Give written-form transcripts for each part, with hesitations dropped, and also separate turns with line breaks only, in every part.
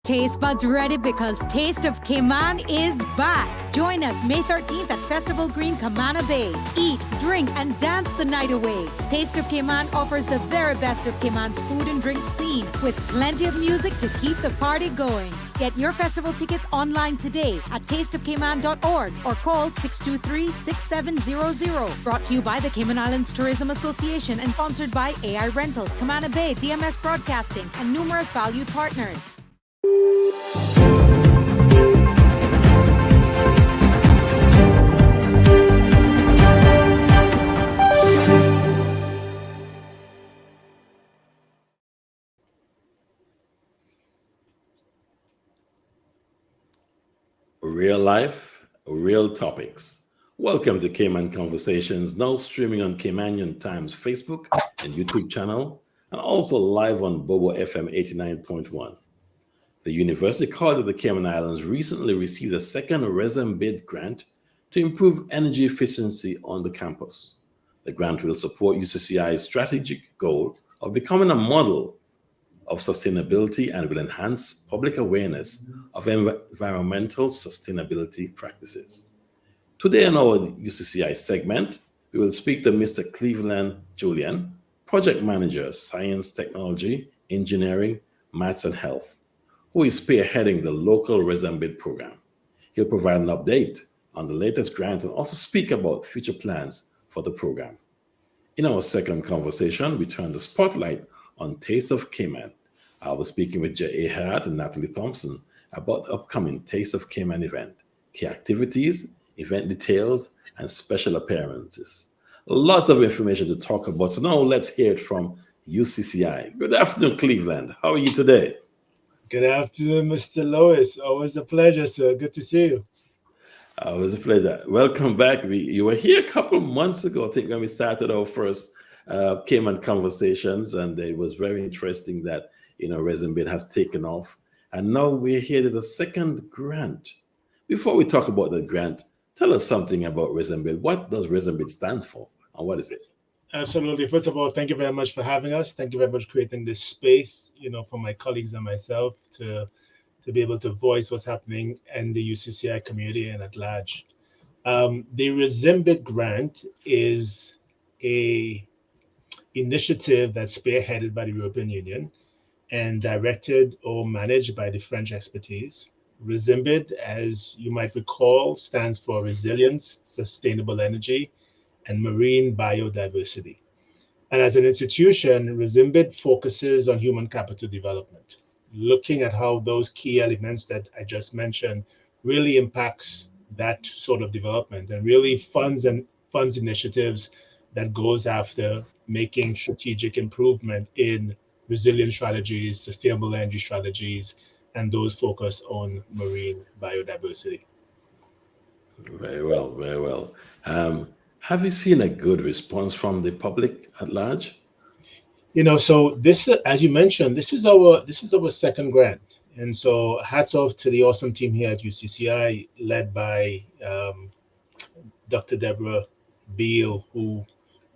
Taste buds ready because Taste of Cayman is back. Join us May 13th at Festival Green, Camana Bay. Eat, drink, and dance the night away. Taste of Cayman offers the very best of Cayman's food and drink scene with plenty of music to keep the party going. Get your festival tickets online today at tasteofcayman.org or call 623-6700. Brought to you by the Cayman Islands Tourism Association and sponsored by AI Rentals, Camana Bay, DMS Broadcasting, and numerous valued partners.
Real life, real topics. Welcome to Cayman Conversations, now streaming on Caymanian Times Facebook and YouTube channel, and also live on Bobo FM 89.1. The University College of the Cayman Islands recently received a second resin bid grant to improve energy efficiency on the campus. The grant will support UCCI's strategic goal of becoming a model of sustainability and will enhance public awareness of environmental sustainability practices. Today in our UCCI segment, we will speak to Mr. Cleveland Julian, Project Manager, Science, Technology, Engineering, Maths and Health, who is spearheading the local resin bid program. He'll provide an update on the latest grant and also speak about future plans for the program. In our second conversation, we turn the spotlight on Taste of Cayman. I was speaking with Jay Ahad and Natalie Thompson about the upcoming Taste of Cayman event, key activities, event details, and special appearances. Lots of information to talk about. So now let's hear it from UCCI. Good afternoon, Cleveland. How are you today?
Good afternoon, Mr. Lois. Always a pleasure, sir. Good to see you.
Always a pleasure. Welcome back. You were here a couple of months ago, I think, when we started our first Cayman Conversations, and it was very interesting that resin bid has taken off, and now we're here with a second grant. Before we talk about the grant, tell us something about resin bid. What does resin bid stand for, and what is it?
Absolutely. First of all, thank you very much for having us. Thank you very much for creating this space, for my colleagues and myself to be able to voice what's happening in the UCCI community and at large. The resin bid grant is a initiative that's spearheaded by the European Union and directed or managed by the French expertise. RESIMBID, as you might recall, stands for Resilience, Sustainable Energy, and Marine Biodiversity. And as an institution, RESIMBID focuses on human capital development, looking at how those key elements that I just mentioned really impacts that sort of development and really funds initiatives that goes after making strategic improvement in resilient strategies, sustainable energy strategies, and those focus on marine biodiversity.
Very well, very well. Have you seen a good response from the public at large?
So this, as you mentioned, this is our second grant, and so hats off to the awesome team here at UCCI, led by Dr. Deborah Beal, who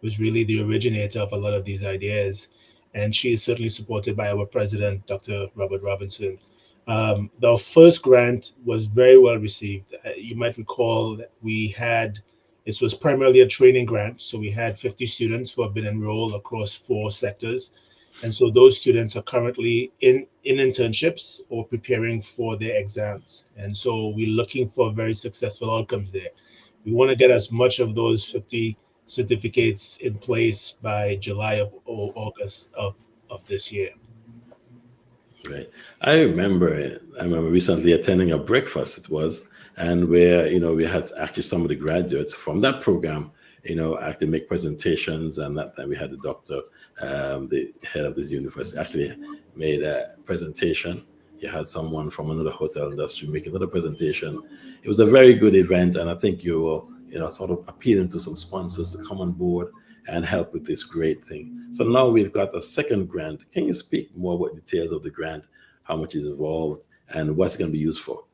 was really the originator of a lot of these ideas. And she is certainly supported by our president, Dr. Robert Robinson. The first grant was very well received. You might recall that this was primarily a training grant. So we had 50 students who have been enrolled across 4 sectors. And so those students are currently in internships or preparing for their exams. And so we're looking for very successful outcomes there. We want to get as much of those 50 certificates in place by July or August of this year.
Right. I remember recently attending a breakfast, it was, and where, we had actually some of the graduates from that program, actually make presentations, and that time we had the doctor, the head of this university, actually made a presentation. You had someone from another hotel industry make another presentation. It was a very good event, and I think you were, sort of appealing to some sponsors to come on board and help with this great thing. So now we've got a second grant. Can you speak more about details of the grant, how much is involved, and what's it going to be used for?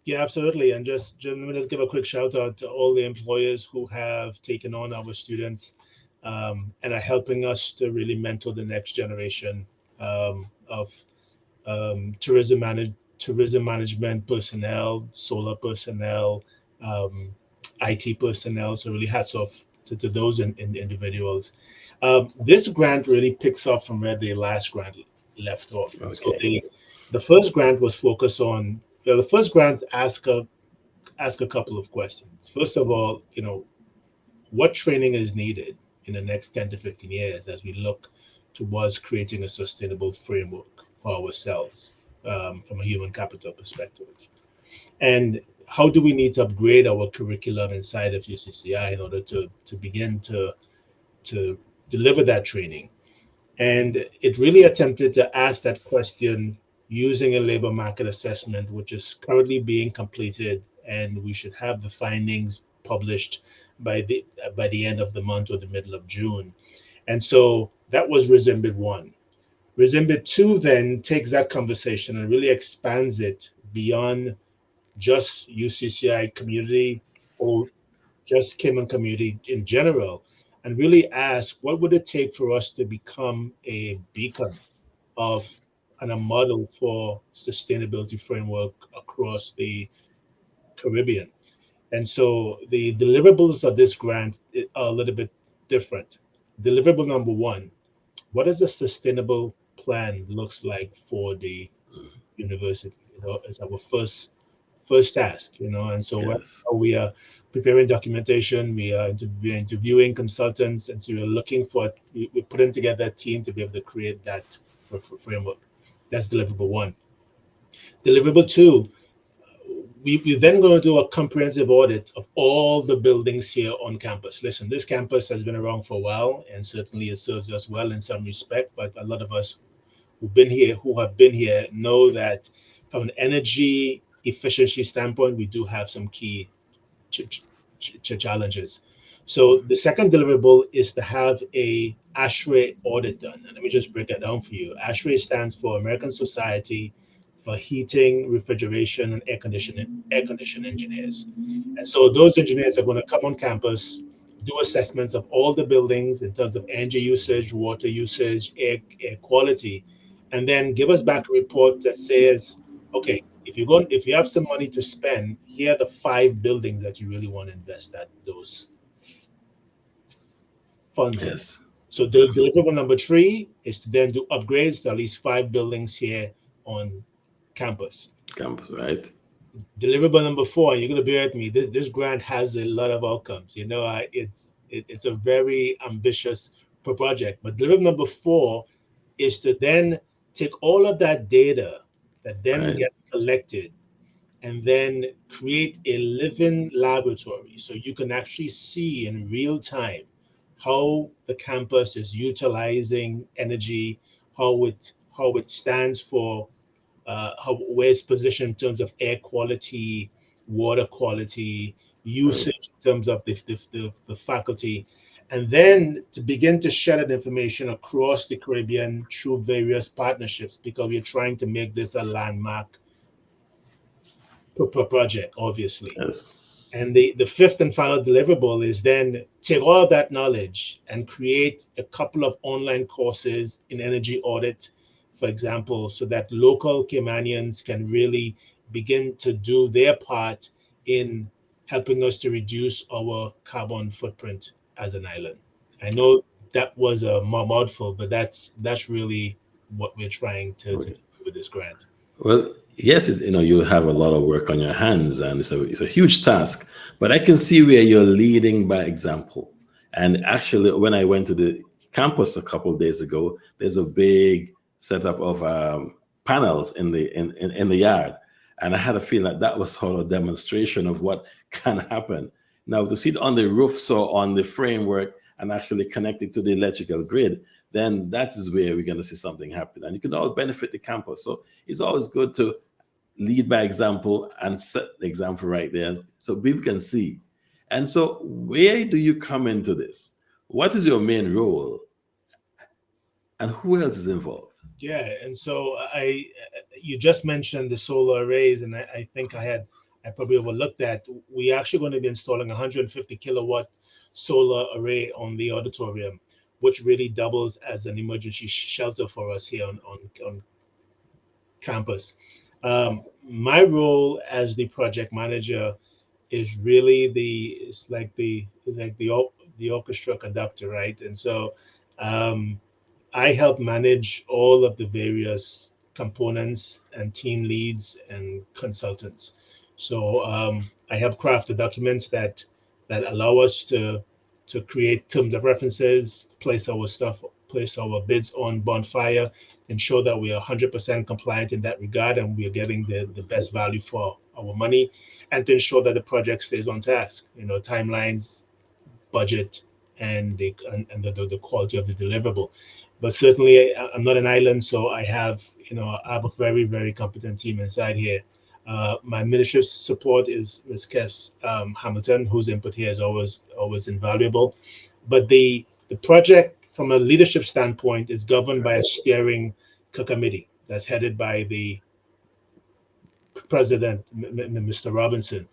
Yeah, absolutely. And just let me just give a quick shout out to all the employers who have taken on our students and are helping us to really mentor the next generation of tourism tourism management personnel, solar personnel, um, IT personnel. So really hats off to those individuals. This grant really picks up from where the last grant left off. And so
Okay.
the first grant was focused on, the first grants ask a couple of questions. First of all, what training is needed in the next 10 to 15 years as we look towards creating a sustainable framework for ourselves, from a human capital perspective? And how do we need to upgrade our curriculum inside of UCCI in order to begin to deliver that training? And it really attempted to ask that question using a labor market assessment, which is currently being completed, and we should have the findings published by the end of the month or the middle of June. And so that was Resumbit 1. Resumbit 2 then takes that conversation and really expands it beyond just UCCI community or just Cayman community in general, and really ask what would it take for us to become a beacon of and a model for sustainability framework across the Caribbean. And so the deliverables of this grant are a little bit different. Deliverable number one: what does a sustainable plan looks like for the university? Is our first task, and so
Yes.
we are preparing documentation, we're interviewing consultants, and so we're looking for, we're putting together a team to be able to create that for framework. That's deliverable one. Deliverable two: we then going to do a comprehensive audit of all the buildings here on campus. Listen, this campus has been around for a while, and certainly it serves us well in some respect, but a lot of us who have been here know that from an energy efficiency standpoint, we do have some key challenges. So the second deliverable is to have a ASHRAE audit done. And let me just break that down for you. ASHRAE stands for American Society for Heating, Refrigeration, and Air Conditioning Engineers. And so those engineers are going to come on campus, do assessments of all the buildings in terms of energy usage, water usage, air quality, and then give us back a report that says, okay, if you have some money to spend, here are the 5 buildings that you really want to invest those funds in.
Yes.
So the deliverable number 3 is to then do upgrades to at least 5 buildings here on campus.
Camp, right?
Deliverable number 4, and you're going to bear with me, this grant has a lot of outcomes. It's a very ambitious project. But deliverable number 4 is to then take all of that data that then
Right.
gets collected and then create a living laboratory so you can actually see in real time how the campus is utilizing energy, how it stands for, where it's positioned in terms of air quality, water quality,
Right.
usage in terms of the faculty, and then to begin to share that information across the Caribbean through various partnerships, because we're trying to make this a landmark per project, obviously.
Yes.
And the fifth and final deliverable is then take all of that knowledge and create a couple of online courses in energy audit, for example, so that local Caymanians can really begin to do their part in helping us to reduce our carbon footprint as an island. I know that was a mouthful, but that's really what we're trying to do with this grant.
Well, yes, you have a lot of work on your hands, and it's a huge task. But I can see where you're leading by example. And actually, when I went to the campus a couple of days ago, there's a big setup of panels in the yard, and I had a feeling that was sort of a demonstration of what can happen. Now, to see it on the roof, so on the framework, and actually connect it to the electrical grid, then that is where we're going to see something happen, and it can all benefit the campus. So it's always good to lead by example and set the example right there so people can see. And so, where do you come into this? What is your main role, and who else is involved?
Yeah, and so you just mentioned the solar arrays, and I think I probably overlooked that. We actually going to be installing 150 kilowatt solar array on the auditorium, which really doubles as an emergency shelter for us here on campus. My role as the project manager is really the orchestra conductor, right? And so um, I help manage all of the various components and team leads and consultants. So I help craft the documents that allow us to create terms of references, place our bids on bonfire, ensure that we are 100% compliant in that regard and we are getting the best value for our money, and to ensure that the project stays on task. You know, timelines, budget, and the quality of the deliverable. But certainly, I'm not an island, so I have a very very competent team inside here. My administrative support is Ms. Kess Hamilton, whose input here is always invaluable. But the project, from a leadership standpoint, is governed by a steering committee that's headed by the president, Mr. Robinson.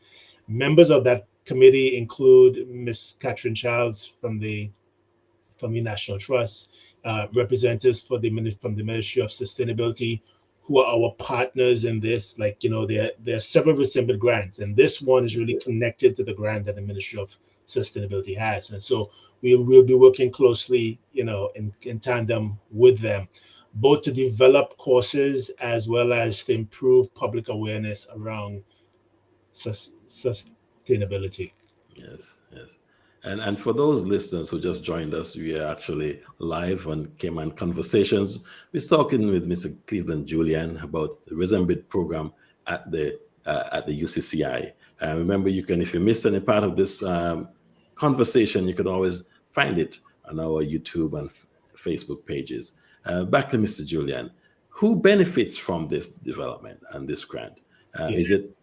Members of that committee include Ms. Catherine Childs from the National Trust, representatives from the Ministry of Sustainability, who are our partners in this. Like, there are several rescinded grants, and this one is really connected to the grant that the Ministry of Sustainability has. And so we will be working closely, in tandem with them, both to develop courses as well as to improve public awareness around sustainability.
Yes, yes. And for those listeners who just joined us, we are actually live on Cayman Conversations. We're talking with Mr. Cleveland Julian about the Resembit program at the UCCI. Remember, you can, if you missed any part of this conversation, you can always find it on our YouTube and Facebook pages. Back to Mr. Julian. Who benefits from this development and this grant?
Yeah.
Is it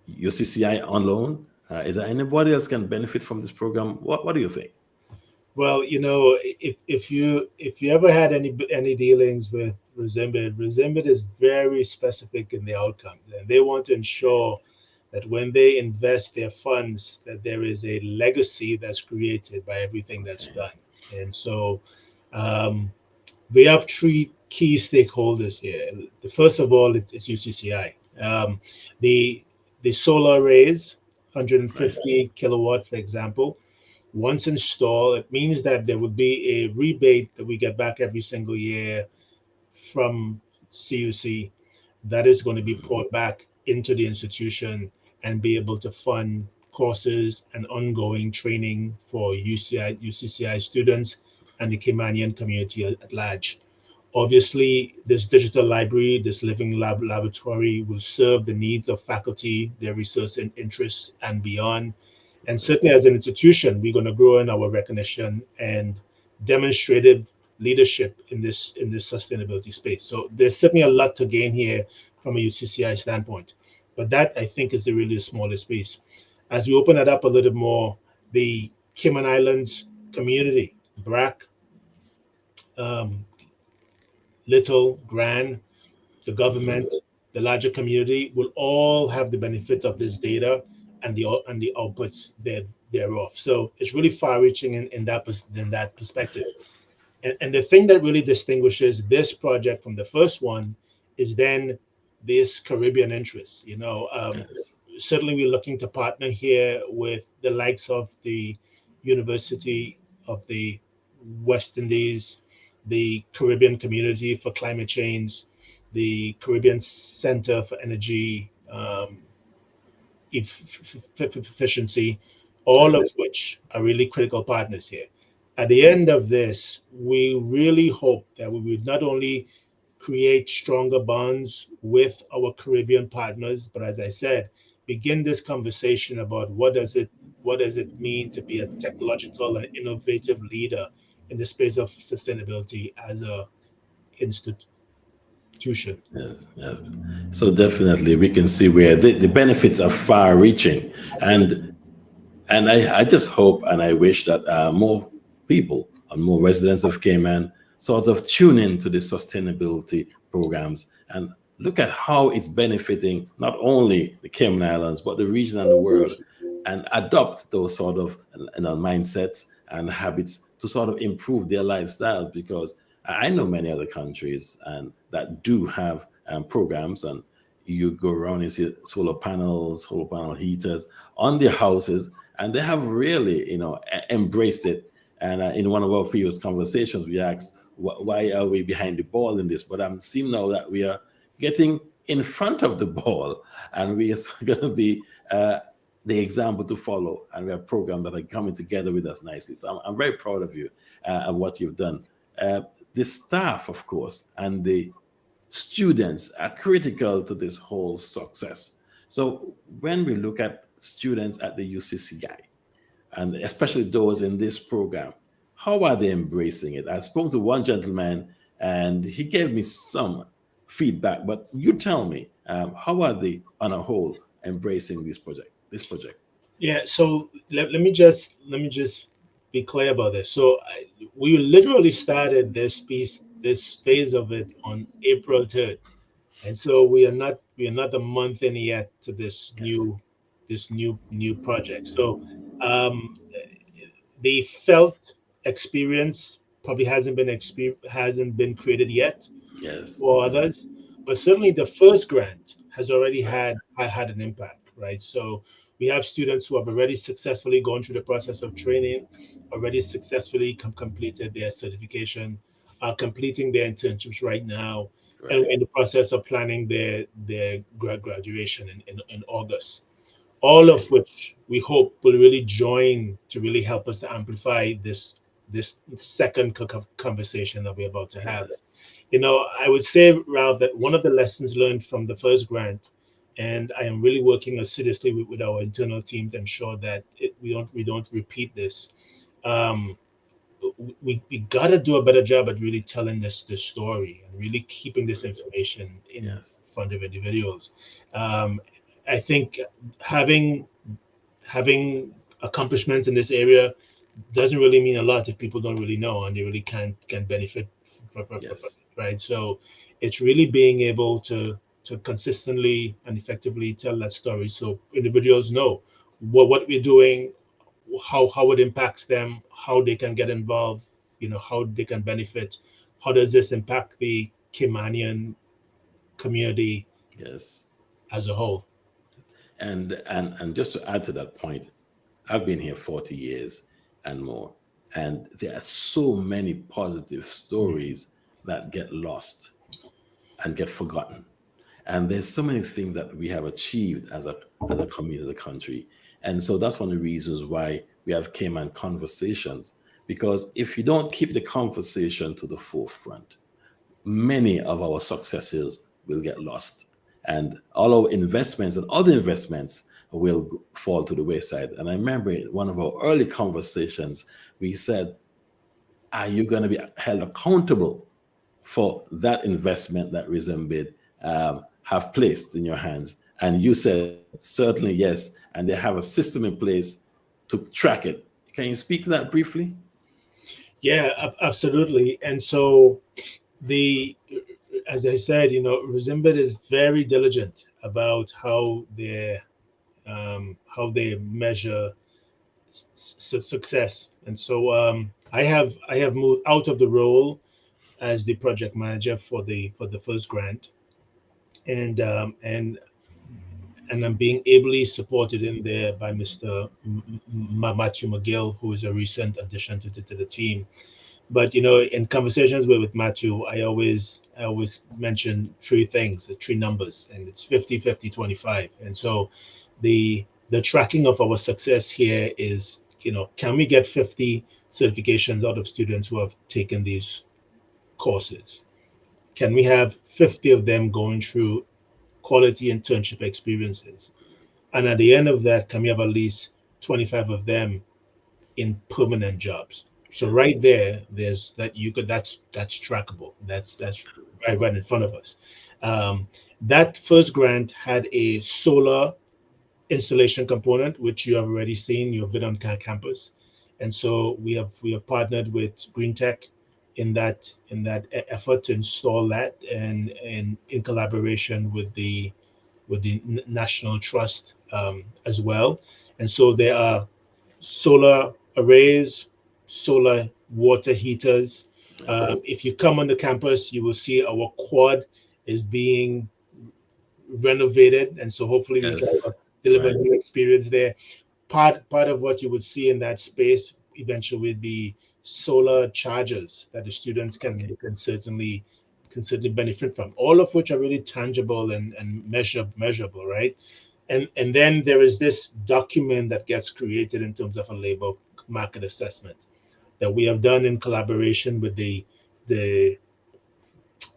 UCCI on loan? Is there anybody else can benefit from this program? What do you think?
Well, if you ever had any dealings with Resembit is very specific in the outcome, and they want to ensure that when they invest their funds, that there is a legacy that's created by everything that's
Okay.
done. And so, um, we have three key stakeholders here. The first of all, it's UCCI. The the solar arrays,
Right.
150 kilowatt, for example, once installed, it means that there would be a rebate that we get back every single year from CUC that is going to be poured back into the institution and be able to fund courses and ongoing training for UCCI students and the Caymanian community at large. Obviously, this digital library, this living laboratory will serve the needs of faculty, their research and interests, and beyond. And certainly, as an institution, we're going to grow in our recognition and demonstrative leadership in this sustainability space. So there's certainly a lot to gain here from a UCCI standpoint. But that, I think, is the really smallest piece. As we open it up a little more, the Cayman Islands community, BRAC, um, Little, Grand, the
Mhm.
government, the larger community will all have the benefit of this data and the outputs thereof. So it's really far-reaching in that perspective. And the thing that really distinguishes this project from the first one is then this Caribbean interest.
Yes.
Certainly we're looking to partner here with the likes of the University of the West Indies, the Caribbean Community for Climate Change, the Caribbean Center for Energy efficiency, all of
Yes.
which are really critical partners here. At the end of this, we really hope that we would not only create stronger bonds with our Caribbean partners, but as I said, begin this conversation about what does it mean to be a technological and innovative leader in the space of sustainability as a institution.
Yes. Yes. So definitely we can see where the benefits are far reaching. And I just hope and I wish that more people and more residents of Cayman sort of tune into the sustainability programs and look at how it's benefiting not only the Cayman Islands, but the region and the world, and adopt those sort of mindsets and habits to sort of improve their lifestyles. Because I know many other countries and that do have programs, and you go around and see solar panel heaters on their houses, and they have really, embraced it. And in one of our previous conversations, we asked, why are we behind the ball in this? But I'm seeing now that we are getting in front of the ball, and we are going to be the example to follow. And we have programs that are coming together with us nicely. So I'm very proud of you and what you've done. The staff, of course, and the students are critical to this whole success. So when we look at students at the UCCI, and especially those in this program, how are they embracing it? I spoke to one gentleman and he gave me some feedback, but you tell me, how are they on a whole embracing this project?
Yeah, so let me just be clear about this. So we literally started this phase of it on April 3rd, and so we are not a month in yet to
Yes,
this new project. So um, the felt experience probably hasn't been created yet
yes,
for others, but certainly the first grant has already
right,
had an impact, right? So we have students who have already successfully gone through the process of training, already successfully completed their certification, are completing their internships right now, and
right,
we're in the process of planning their graduation in August. All
right,
of which we hope will really join to really help us to amplify this second conversation that we're about to have.
yes,
I would say, Ralph, that one of the lessons learned from the first grant, and I am really working assiduously with our internal team to ensure that we don't repeat this. Um, we got to do a better job at really telling this story and really keeping this information in
yes,
front of individuals. Um, I think having having accomplishments in this area doesn't really mean a lot if people don't really know and they really can't can benefit from
yes,
it, right? So it's really being able to consistently and effectively tell that story so individuals know what we're doing, how it impacts them, how they can get involved, how they can benefit, how does this impact the Caymanian community
yes.
as a whole.
And just to add to that point, I've been here 40 years and more, and there are so many positive
Mm.
stories that get lost and get forgotten. And there's so many things that we have achieved as a community, as a country. And so that's one of the reasons why we have Cayman Conversations. Because if you don't keep the conversation to the forefront, many of our successes will get lost. And all our investments and other investments will fall to the wayside. And I remember in one of our early conversations, we said, are you going to be held accountable for that investment that Rizembid have placed in your hands? And you said, certainly yes. And they have a system in place to track it. Can you speak to that briefly?
Yeah, absolutely. And so the as I said, Rezimbit is very diligent about how they measure success. And so I have moved out of the role as the project manager for the first grant, and I'm being ably supported in there by Mr. Matthew McGill, who is a recent addition to the team. But in conversations with Matthew, I always mention three things, the three numbers, and it's 50, 50, 25. And so the tracking of our success here is, can we get 50 certifications out of students who have taken these courses? Can we have 50 of them going through quality internship experiences? And at the end of that, can we have at least 25 of them in permanent jobs? So
Yeah.
right there, there's that you could that's trackable. That's right in front of us. Um, that first grant had a solar installation component, which you have already seen. You've been on campus, and so we have partnered with Green Tech in that effort to install that, and in collaboration with the National Trust as well. And so there are solar arrays, solar water heaters.
Yes.
If you come on the campus, you will see our quad is being renovated, and so hopefully we
Yes.
deliver a
Right.
new experience there. Part of what you would see in that space eventually would be solar chargers that the students
Okay.
can certainly benefit from, all of which are really tangible and measurable, right? And then there is this document that gets created in terms of a labor market assessment that we have done in collaboration with the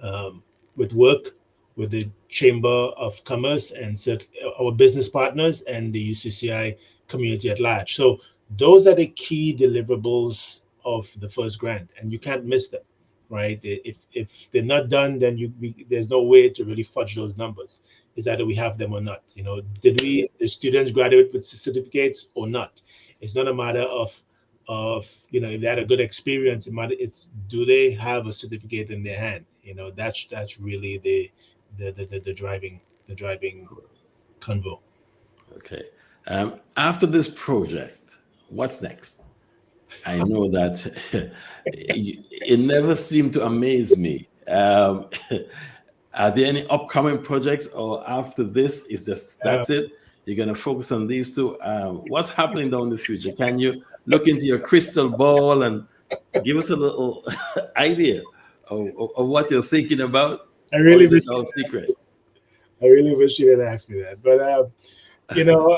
um, with work with the Chamber of Commerce and our business partners and the UCCI community at large. So those are the key deliverables of the first grant, and you can't miss them, right? If they're not done, then there's no way to really fudge those numbers. Is either we have them or not. Did
Yes.
the students graduate with certificates or not? It's not a matter of if they had a good experience. It's do they have a certificate in their hand? That's really the driving convo.
Okay. After this project, what's next? I know that it never seemed to amaze me. Are there any upcoming projects, or after this is just
Uh,
that's it? You're going to focus on these two. What's happening down the future? Can you look into your crystal ball and give us a little idea of what you're thinking about,
I
or
really
is
wish
it all secret?
I really wish you didn't ask me that, but you know,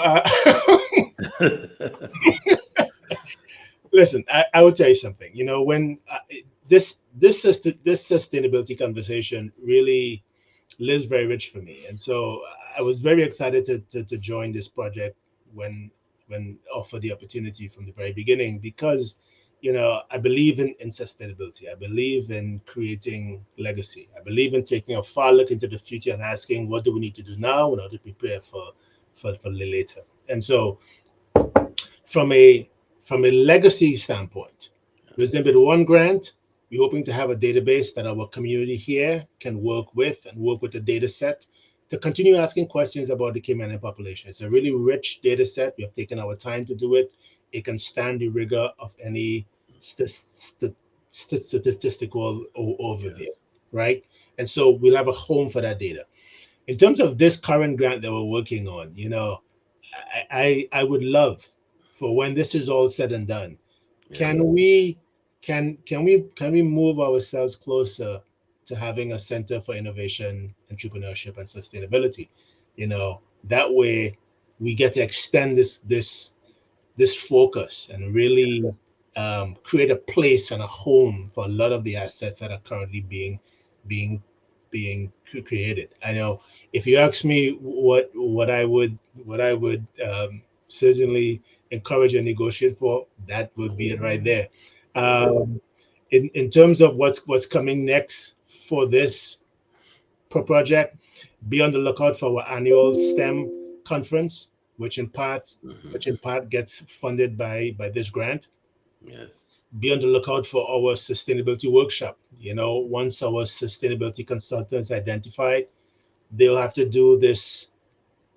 listen, I will tell you something. When this sustainability conversation really lives very rich for me, and so I was very excited to join this project when offered the opportunity from the very beginning, because I believe in sustainability. I believe in creating legacy. I believe in taking a far look into the future and asking what do we need to do now in order to prepare for later. And so from a legacy standpoint, there's going to be the one grant. We're hoping to have a database that our community here can work with and work with the data set to continue asking questions about the Cayman population. It's a really rich data set. We have taken our time to do it. It can stand the rigor of any statistical overview,
Yes.
right? And so we'll have a home for that data. In terms of this current grant that we're working on, I would love for when this is all said and done, can
Yes.
we can we move ourselves closer to having a center for innovation, entrepreneurship, and sustainability? That way we get to extend this focus and really create a place and a home for a lot of the assets that are currently being created. I know if you ask me what I would certainly encourage and negotiate for, that would be it right there.
Right.
Um, in terms of what's coming next for this project, be on the lookout for our annual STEM conference, which in part
Mhm.
which in part gets funded by this grant.
Yes.
Be on the lookout for our sustainability workshop. Once our sustainability consultants identified, they'll have to do this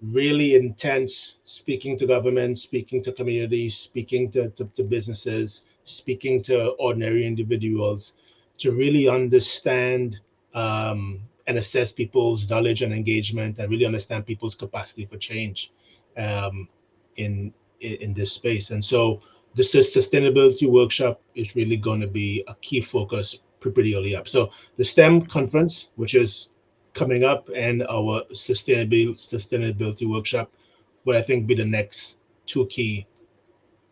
really intense speaking to government, speaking to communities, speaking to businesses, speaking to ordinary individuals to really understand and assess people's knowledge and engagement and really understand people's capacity for change um, in, in this space. And so this sustainability workshop is really going to be a key focus pretty early up. So the STEM conference, which is coming up, and our sustainability workshop would I think be the next two key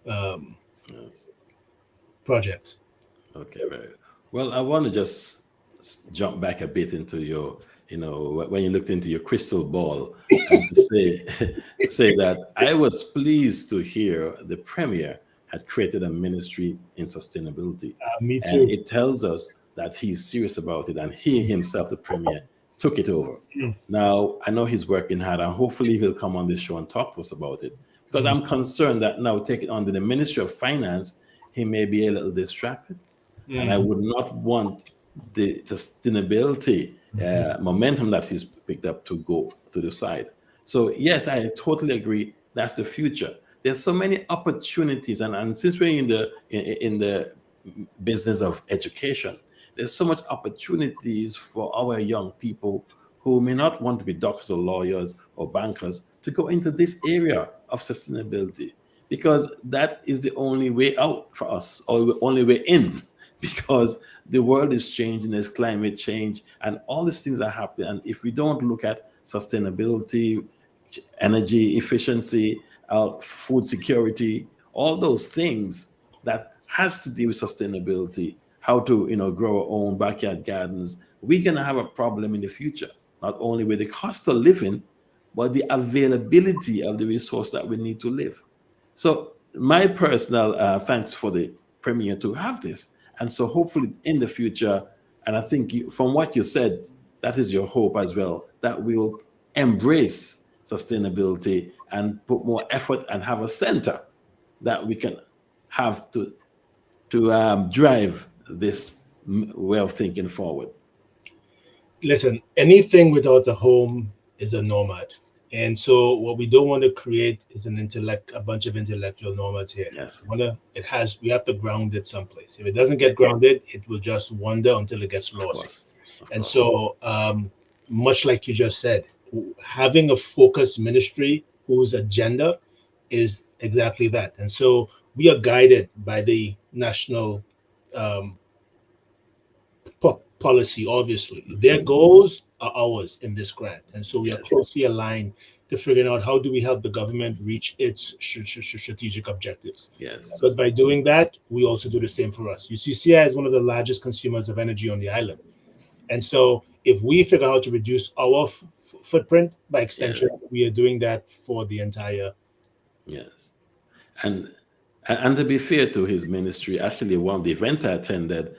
um,
Yes.
projects.
Okay, very well. I want to just jump back a bit into your, when you looked into your crystal ball, and to say say that I was pleased to hear the premier had created a ministry in sustainability,
Me
and
too.
it tells us that he's serious about it, and he himself, the premier, took it over.
Mm,
Now I know he's working hard, and hopefully he'll come on this show and talk to us about it, because
mm,
I'm concerned that now taking on the Ministry of Finance, he may be a little distracted, and I
mm,
would not want the sustainability momentum that he's picked up to go to the side. So yes, I totally agree. That's the future. There's so many opportunities, and since we're in the business of education, there's so much opportunities for our young people who may not want to be doctors or lawyers or bankers to go into this area of sustainability, because that is the only way out for us, or the only way in, because the world is changing, there's climate change, and all these things are happening. And if we don't look at sustainability, energy efficiency, food security, all those things that has to do with sustainability, how to grow our own backyard gardens, we're going to have a problem in the future, not only with the cost of living, but the availability of the resource that we need to live. So my personal thanks for the premier to have this. And so hopefully in the future, and I think from what you said, that is your hope as well, that we will embrace sustainability and put more effort and have a center that we can have to drive this way of thinking forward.
Listen, anything without a home is a nomad. And so what we don't want to create is a bunch of intellectual nomads here.
Yes.
We have to ground it someplace. If it doesn't get grounded, it will just wander until it gets lost. And so, much like you just said, having a focused ministry whose agenda is exactly that. And so we are guided by the national policy, obviously. Their goals are ours in this grant. And so we are closely aligned to figuring out how do we help the government reach its strategic objectives.
Yes.
Because by doing that, we also do the same for us. UCCI is one of the largest consumers of energy on the island. And so if we figure out how to reduce our footprint, by extension, we are doing that for the entire.
Yes. And to be fair to his ministry, actually, one of the events I attended,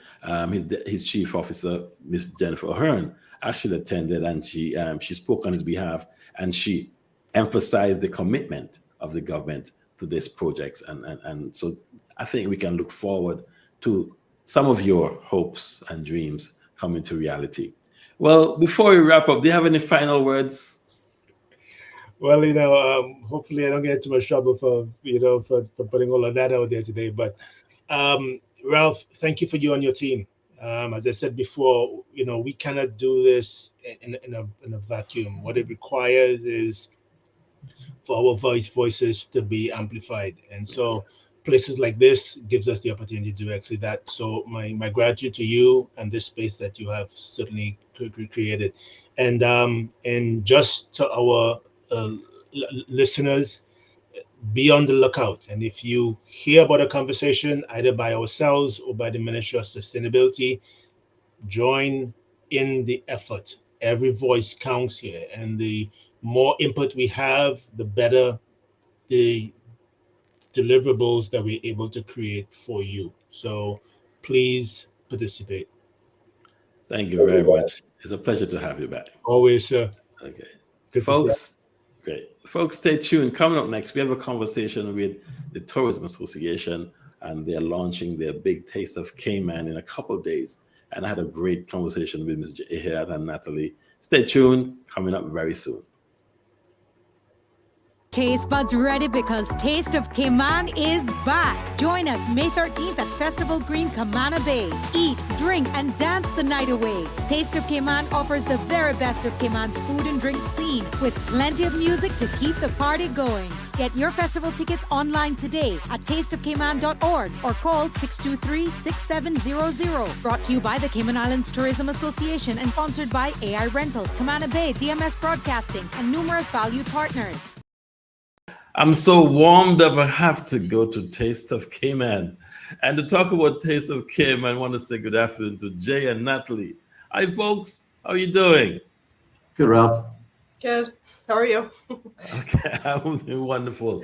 his chief officer, Miss Jennifer Hearn, actually attended, and she spoke on his behalf, and she emphasized the commitment of the government to these projects. And so I think we can look forward to some of your hopes and dreams coming to reality. Well, before we wrap up, do you have any final words?
Well, hopefully I don't get into much trouble for putting all of that out there today. But Ralph, thank you for you and your team. As I said before, we cannot do this in a vacuum. What it requires is for our voices to be amplified. And so places like this gives us the opportunity to do actually that. So my gratitude to you and this space that you have certainly created. And just to our listeners, be on the lookout. And if you hear about a conversation either by ourselves or by the Ministry of Sustainability, join in the effort. Every voice counts here, and the more input we have, the better the deliverables that we're able to create for you. So please participate.
Thank you very much. It's a pleasure to have you back.
Always, sir.
Okay.
Good
Folks, great. Folks, stay tuned. Coming up next, we have a conversation with the Tourism Association, and they're launching their big Taste of Cayman in a couple of days. And I had a great conversation with Ms. Ihad and Natalie. Stay tuned. Coming up very soon.
Taste buds ready because Taste of Cayman is back. Join us May 13th at Festival Green, Camana Bay. Eat, drink, and dance the night away. Taste of Cayman offers the very best of Cayman's food and drink scene with plenty of music to keep the party going. Get your festival tickets online today at tasteofcayman.org or call 623-6700. Brought to you by the Cayman Islands Tourism Association and sponsored by AI Rentals, Camana Bay, DMS Broadcasting, and numerous valued partners.
I'm so warmed up, I have to go to Taste of Cayman. And to talk about Taste of Cayman, I want to say good afternoon to Jay and Natalie. Hi, folks. How are you doing?
Good, Ralph.
Good. How are you?
Okay, I'm doing wonderful.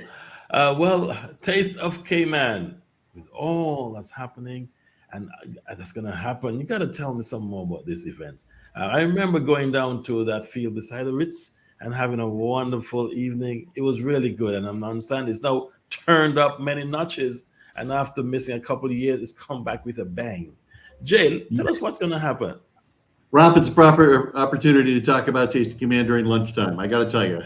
Well, Taste of Cayman, with all that's happening and that's going to happen, you got to tell me some more about this event. I remember going down to that field beside the Ritz and having a wonderful evening. It was really good. And I understand it's now turned up many notches. And after missing a couple of years, it's come back with a bang. Jay, tell us what's going to happen.
Ralph, it's a proper opportunity to talk about Taste of Cayman during lunchtime. I got to tell you,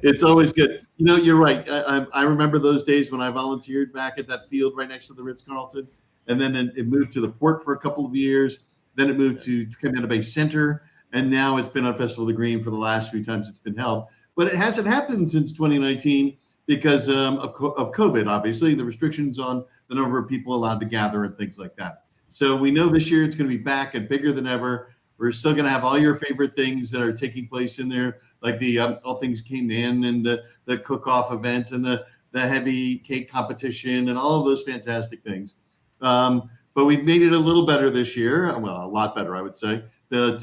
it's always good. You're right. I remember those days when I volunteered back at that field right next to the Ritz-Carlton. And then it moved to the port for a couple of years. Then it moved to Cayman Bay Center. and now it's been on Festival of the Green for the last few times it's been held. But it hasn't happened since 2019 because of COVID, obviously, the restrictions on the number of people allowed to gather and things like that. So we know this year it's going to be back and bigger than ever. We're still going to have all your favorite things that are taking place in there, like the All Things Cayman and the cook-off event and the heavy cake competition and all of those fantastic things. But we've made it a little better this year. Well, a lot better, I would say. That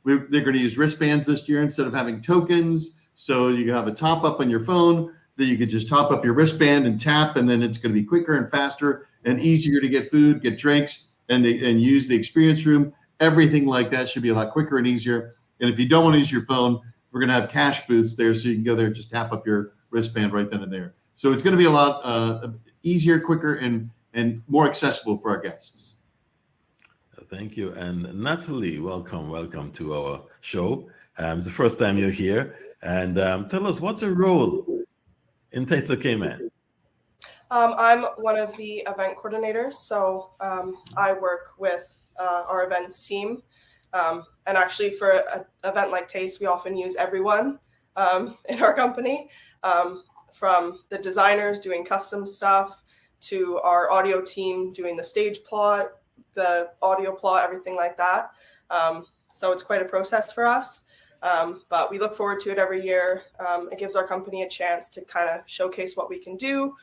they're going to use wristbands this year instead of having tokens. So you can have a top up on your phone that you could just top up your wristband and tap, and then it's going to be quicker and faster and easier to get food, get drinks, and use the experience room. Everything like that should be a lot quicker and easier. And if you don't want to use your phone, we're going to have cash booths there, so you can go there and just tap up your wristband right then and there. So it's going to be a lot easier, quicker, and more accessible for our guests.
Thank you. And Natalie, welcome to our show. It's the first time you're here. And tell us, what's your role in Taste of Cayman?
I'm one of the event coordinators, so I work with our events team. And actually, for an event like Taste, we often use everyone in our company, from the designers doing custom stuff to our audio team doing the stage plot, the audio plot, everything like that. So it's quite a process for us. But we look forward to it every year. It gives our company a chance to kind of showcase what we can do,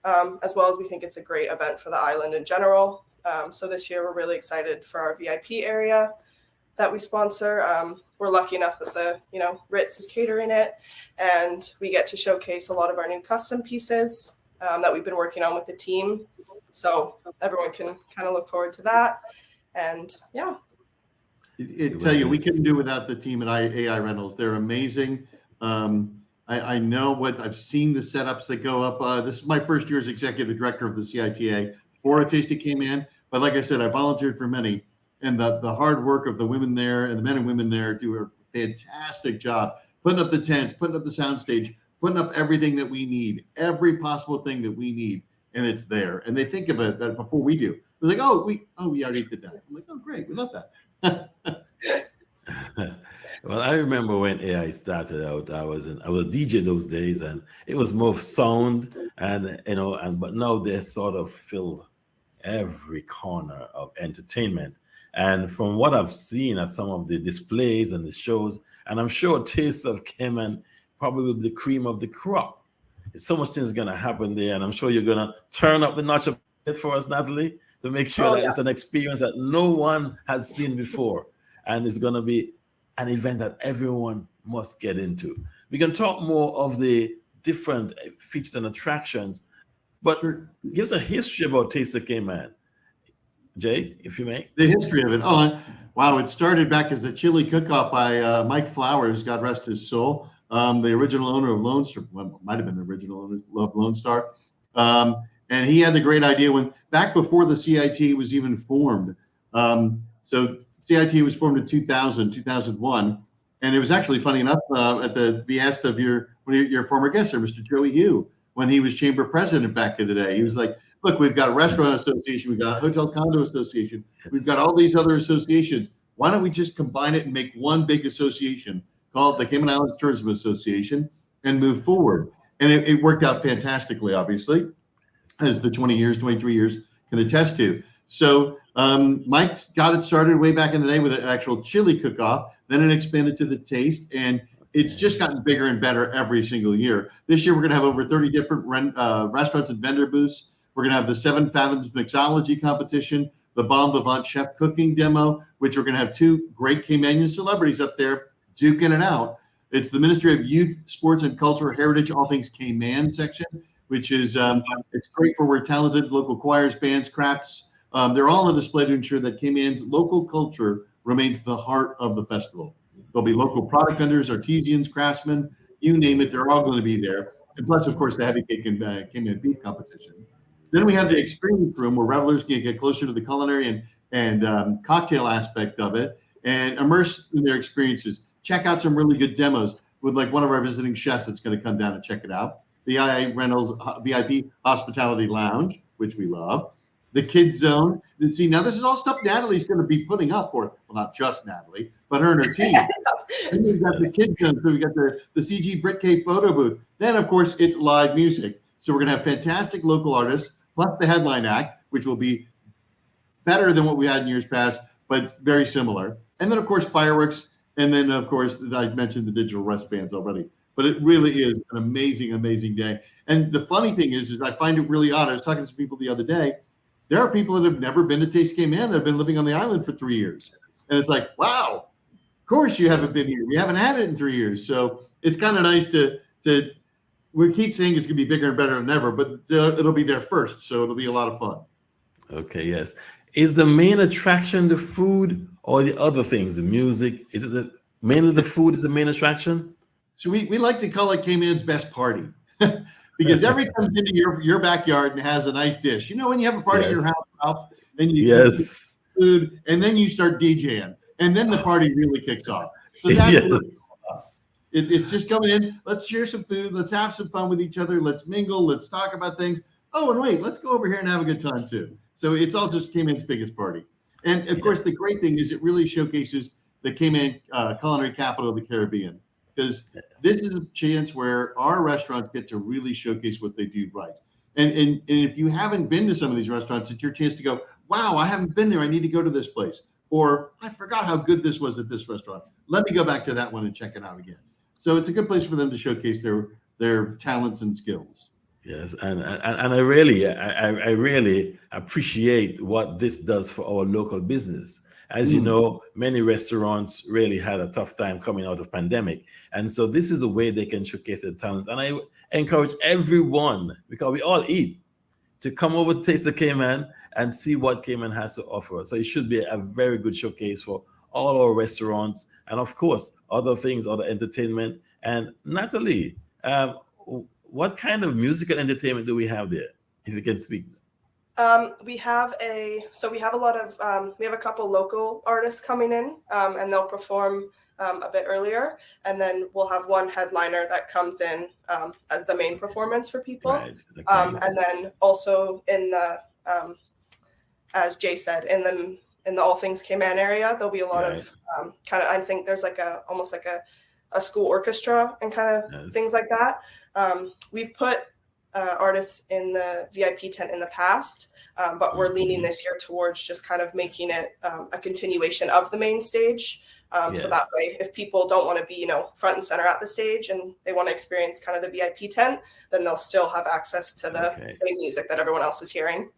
as well as we think it's a great event for the island in general. So this year we're really excited for our VIP area that we sponsor. We're lucky enough that the Ritz is catering it, and we get to showcase a lot of our new custom pieces that we've been working on with the team. So everyone can kind of look forward to that. And yeah.
Tell you, we couldn't do without the team at AI Rentals. They're amazing. I know what I've seen the setups that go up. This is my first year as executive director of the CITA for a Taste of Cayman. But like I said, I volunteered for many, and the hard work of the women there and the men and women there do a fantastic job putting up the tents, putting up the soundstage, putting up everything that we need, every possible thing that we need, and it's there. And they think of it that before we do. They're like, we already did that. I'm like, oh, great, we love that.
Well, I remember when AI started out, I was a DJ those days, and it was more sound, but now they sort of fill every corner of entertainment. And from what I've seen at some of the displays and the shows, and I'm sure Taste of Cayman probably will be the cream of the crop. So much things going to happen there, and I'm sure you're going to turn up the notch a bit for us, Natalie, to make sure that it's an experience that no one has seen before, and it's going to be an event that everyone must get into. We can talk more of the different features and attractions, but give us a history about Taste of Cayman. Jay, if you may.
The history of it. Oh, wow. It started back as a chili cook-off by Mike Flowers, God rest his soul, the original owner of Lone Star. Well, might have been the original owner of Lone Star. And he had the great idea back before the CIT was even formed. So CIT was formed in 2001. And it was actually funny enough at the behest of your former guest, Mr. Joey Hugh, when he was chamber president back in the day. He was like, look, we've got a restaurant association, we've got a hotel condo association, we've got all these other associations. Why don't we just combine it and make one big association called the Cayman Islands Tourism Association and move forward? And it worked out fantastically, obviously, as the 23 years can attest to. So Mike got it started way back in the day with an actual chili cook-off, then it expanded to the Taste, and it's just gotten bigger and better every single year. This year, we're going to have over 30 different restaurants and vendor booths. We're going to have the 7 Fathoms Mixology competition, the Bon Vivant Chef Cooking Demo, which we're going to have 2 great Caymanian celebrities up there duking it out. It's the Ministry of Youth, Sports and Cultural Heritage, All Things Cayman section, which is it's great for where talented local choirs, bands, crafts. They're all on display to ensure that Cayman's local culture remains the heart of the festival. There'll be local product vendors, artisans, craftsmen, you name it, they're all going to be there. And plus, of course, the heavy cake and Cayman beef competition. Then we have the experience room where revelers can get closer to the culinary and cocktail aspect of it and immerse in their experiences. Check out some really good demos with like one of our visiting chefs that's going to come down and check it out. The IA Reynolds VIP Hospitality Lounge, which we love. the kids zone. And see, now this is all stuff Natalie's going to be putting up for, well, not just Natalie, but her and her team. Then we've got the kids zone, so we got the CG Brit Cave photo booth. Then, of course, it's live music. So we're going to have fantastic local artists, plus the headline act, which will be better than what we had in years past, but very similar. And then, of course, fireworks. And then, of course, I mentioned the digital wristbands already. But it really is an amazing, amazing day. And the funny thing is I find it really odd. I was talking to some people the other day. There are people that have never been to Taste Cayman that have been living on the island for 3 years. And it's like, wow, of course you haven't been here. We haven't had it in 3 years. So it's kind of nice to we keep saying it's going to be bigger and better than ever, but it'll be there first. So it'll be a lot of fun.
Okay, yes. Is the main attraction the food or the other things, the music? Is it mainly the food is the main attraction?
So we like to call it Cayman's best party because everybody comes into your backyard and has a nice dish. You know, when you have a party at your house, and you
yes,
food, and then you start DJing, and then the party really kicks off. So that's
yes.
It's just coming in. Let's share some food. Let's have some fun with each other. Let's mingle. Let's talk about things. Oh, and wait, let's go over here and have a good time too. So it's all just Cayman's biggest party. And of course, the great thing is it really showcases the Cayman culinary capital of the Caribbean, because this is a chance where our restaurants get to really showcase what they do right. And if you haven't been to some of these restaurants, it's your chance to go, wow, I haven't been there. I need to go to this place. Or I forgot how good this was at this restaurant. Let me go back to that one and check it out again. So it's a good place for them to showcase their talents and skills.
Yes, and I really appreciate what this does for our local business. As you know, many restaurants really had a tough time coming out of pandemic. And so this is a way they can showcase their talents. And I encourage everyone, because we all eat, to come over to Taste of Cayman and see what Cayman has to offer. So it should be a very good showcase for all our restaurants and, of course, other things, other entertainment. And Natalie, what kind of musical entertainment do we have there, if you can speak?
We have a lot of we have a couple local artists coming in, and they'll perform a bit earlier, and then we'll have one headliner that comes in as the main performance for people.
Right. Okay.
And then also in the as Jay said, in the All Things Cayman area, there'll be a lot of kind of, I think there's like almost like a school orchestra and kind of things like that. We've put artists in the VIP tent in the past, but we're leaning this year towards just kind of making it a continuation of the main stage. So that way, if people don't want to be, front and center at the stage and they want to experience kind of the VIP tent, then they'll still have access to the same music that everyone else is hearing.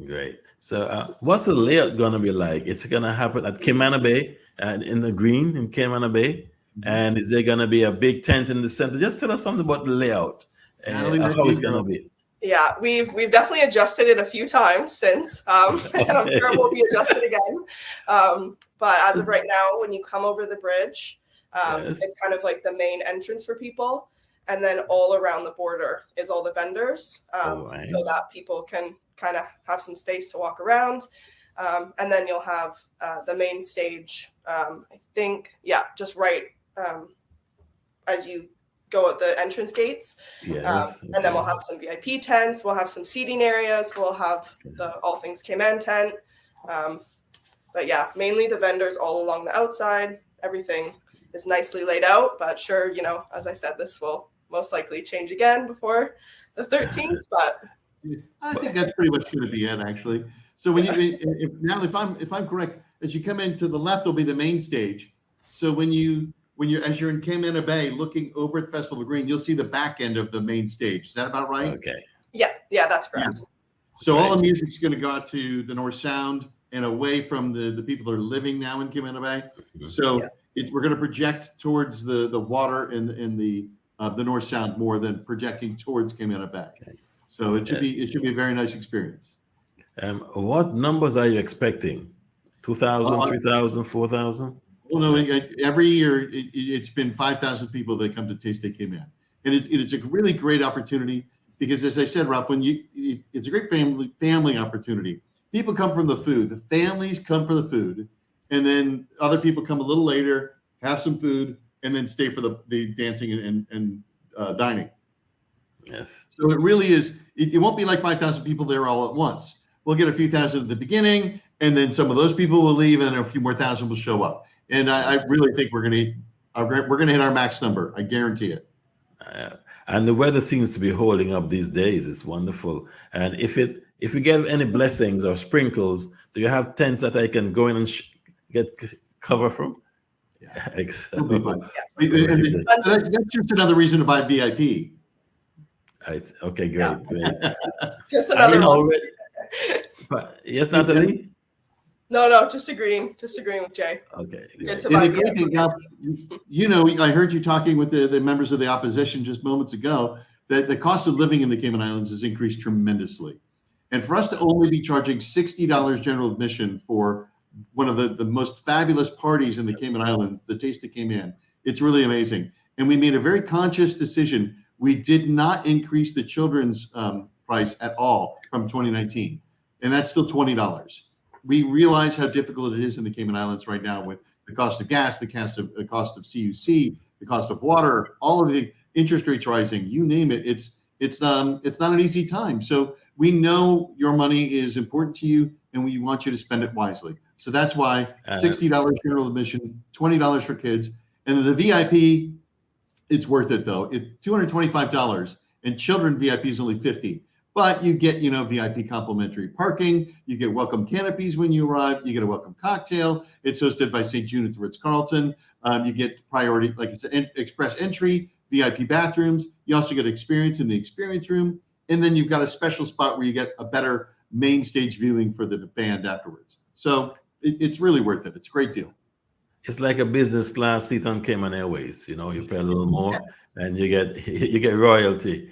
Great. So what's the layout going to be like? It's going to happen at Cayman Bay in the green in Cayman Bay. And is there going to be a big tent in the center? Just tell us something about the layout and how it's going to be.
Yeah, we've definitely adjusted it a few times since, and I'm sure it will be adjusted again. But as of right now, when you come over the bridge, it's kind of like the main entrance for people. And then all around the border is all the vendors, so that people can kind of have some space to walk around. And then you'll have the main stage, I think, just right as you go at the entrance gates. And then we'll have some VIP tents, we'll have some seating areas, we'll have the All Things Cayman tent. But yeah, mainly the vendors all along the outside. Everything is nicely laid out, but sure, as I said, this will most likely change again before the 13th, but
I think that's pretty much going to be it, actually. So when if I'm correct, as you come into the left will be the main stage. So as you're in Cayman Bay looking over at Festival Green, you'll see the back end of the main stage. Is that about right?
Okay.
Yeah, that's correct.
Yeah. So all the music's going to go out to the North Sound and away from the people that are living now in Cayman Bay. So we're going to project towards the water in the North Sound more than projecting towards Cayman Bay. Okay. So it should be a very nice experience.
What numbers are you expecting? 2,000, 3,000, 4,000?
Well, no, every year it's been 5,000 people that come to Taste of Cayman, and it's a really great opportunity because, as I said, Rob, it's a great family opportunity. People come from the food. The families come for the food, and then other people come a little later, have some food, and then stay for the dancing and dining.
Yes.
So it really is. It won't be like 5,000 people there all at once, we'll get a few thousand at the beginning, and then some of those people will leave, and a few more thousand will show up. And I really think we're going to hit our max number. I guarantee it.
And the weather seems to be holding up these days. It's wonderful. And if we get any blessings or sprinkles, do you have tents that I can go in and get cover from?
Yeah.
Excellent.
That's just another reason to buy VIP.
Okay, great. Great.
Just another one.
But yes, Natalie?
No, just agreeing with Jay.
Okay.
And the great thing, now, I heard you talking with the members of the opposition just moments ago, that the cost of living in the Cayman Islands has increased tremendously. And for us to only be charging $60 general admission for one of the most fabulous parties in the Cayman Islands, the Taste of Cayman, it's really amazing. And we made a very conscious decision. We did not increase the children's price at all from 2019. And that's still $20. We realize how difficult it is in the Cayman Islands right now with the cost of gas, the cost of CUC, the cost of water, all of the interest rates rising, you name it. It's not an easy time. So we know your money is important to you, and we want you to spend it wisely. So that's why $60 general admission, $20 for kids, and then the VIP, it's worth it though. It's $225, and children VIP is only $50. But you get, VIP complimentary parking. You get welcome canopies when you arrive. You get a welcome cocktail. It's hosted by St. Jude at the Ritz-Carlton. You get priority, like I said, express entry, VIP bathrooms. You also get experience in the experience room. And then you've got a special spot where you get a better main stage viewing for the band afterwards. So it's really worth it. It's a great deal.
It's like a business class seat on Cayman Airways. You pay a little more, and you get royalty,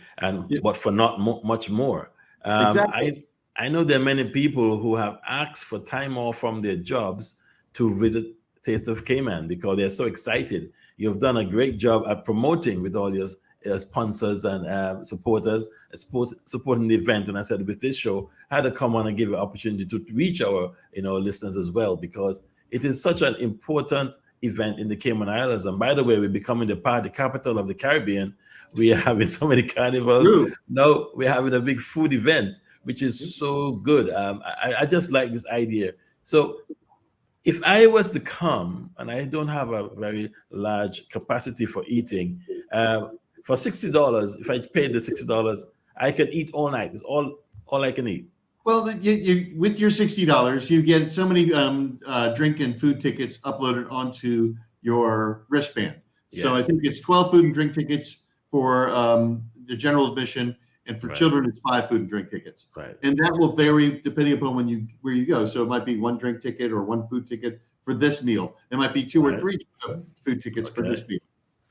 but for not much more.
Exactly.
I know there are many people who have asked for time off from their jobs to visit Taste of Cayman because they're so excited. You've done a great job at promoting with all your sponsors and supporters, supporting the event. And I said, with this show, I had to come on and give an opportunity to reach our listeners as well, because it is such an important event in the Cayman Islands. And by the way, we're becoming the party capital of the Caribbean. We are having so many carnivals.
True.
Now we're having a big food event, which is so good. I just like this idea. So if I was to come, and I don't have a very large capacity for eating, for $60, if I paid the $60, I can eat all night. It's all I can eat.
Well, you with your $60, you get so many drink and food tickets uploaded onto your wristband.
Yes.
So I think it's 12 food and drink tickets for the general admission, and for children, it's 5 food and drink tickets.
Right.
And that will vary depending upon where you go. So it might be 1 drink ticket or 1 food ticket for this meal. It might be 2 or 3 food tickets for this meal.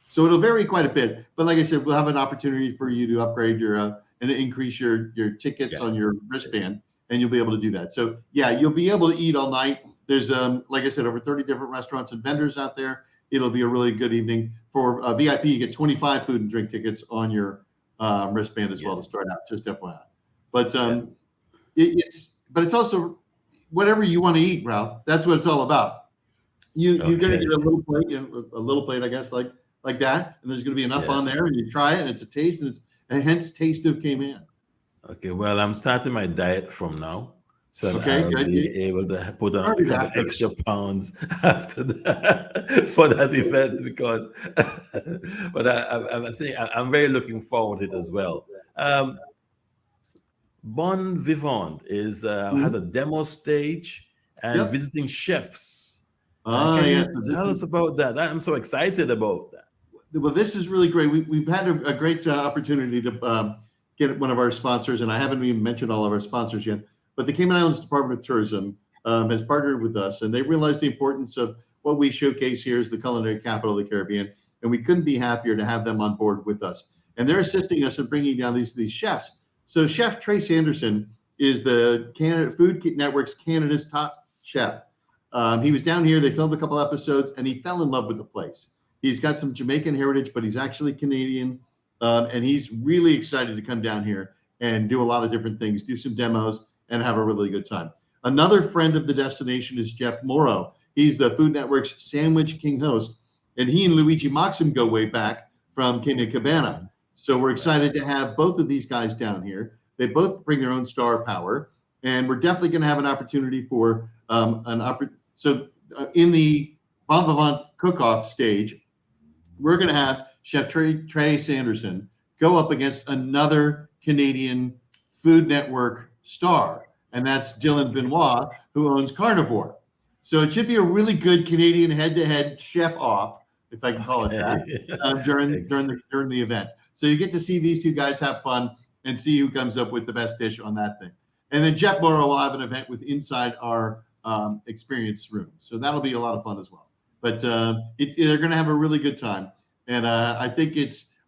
So it'll vary quite a bit. But like I said, we'll have an opportunity for you to upgrade your and increase your tickets on your wristband, and you'll be able to do that. So yeah, you'll be able to eat all night. There's like I said, over 30 different restaurants and vendors out there. It'll be a really good evening. For VIP, you get 25 food and drink tickets on your wristband as well to start out. Just FYI. But it's also whatever you want to eat, Ralph. That's what it's all about. You're gonna get a little plate, I guess, like that, and there's gonna be enough on there, and you try it, and it's a taste, and hence Taste of Cayman.
Okay, well, I'm starting my diet from now, so I'll
good.
be able to put on a couple extra pounds after that for that event, because but I think I'm very looking forward to it as well. Bon Vivant has a demo stage and visiting chefs. Can you tell us about that? I'm so excited about that.
Well, this is really great. We've had a great opportunity to get one of our sponsors, and I haven't even mentioned all of our sponsors yet, but the Cayman Islands Department of Tourism has partnered with us, and they realized the importance of what we showcase here as the culinary capital of the Caribbean, and we couldn't be happier to have them on board with us. And they're assisting us in bringing down these chefs. So Chef Trace Anderson is the Food Network's Canada's top chef. He was down here, they filmed a couple episodes, and he fell in love with the place. He's got some Jamaican heritage, but he's actually Canadian. And he's really excited to come down here and do a lot of different things, do some demos, and have a really good time. Another friend of the destination is Jeff Morrow. He's the Food Network's Sandwich King host, and he and Luigi Moxham go way back from Cayman Cabana. So we're excited to have both of these guys down here. They both bring their own star power, And we're definitely going to have an opportunity for in the Bon Vivant cook-off stage, we're going to have Chef Trey Sanderson go up against another Canadian Food Network star, and that's Dylan Benoit, who owns Carnivore. So it should be a really good Canadian head-to-head chef-off, if I can call it that, during the event. So you get to see these two guys have fun and see who comes up with the best dish on that thing. And then Jeff Morrow will have an event with inside our experience room. So that'll be a lot of fun as well. But they're going to have a really good time. And I think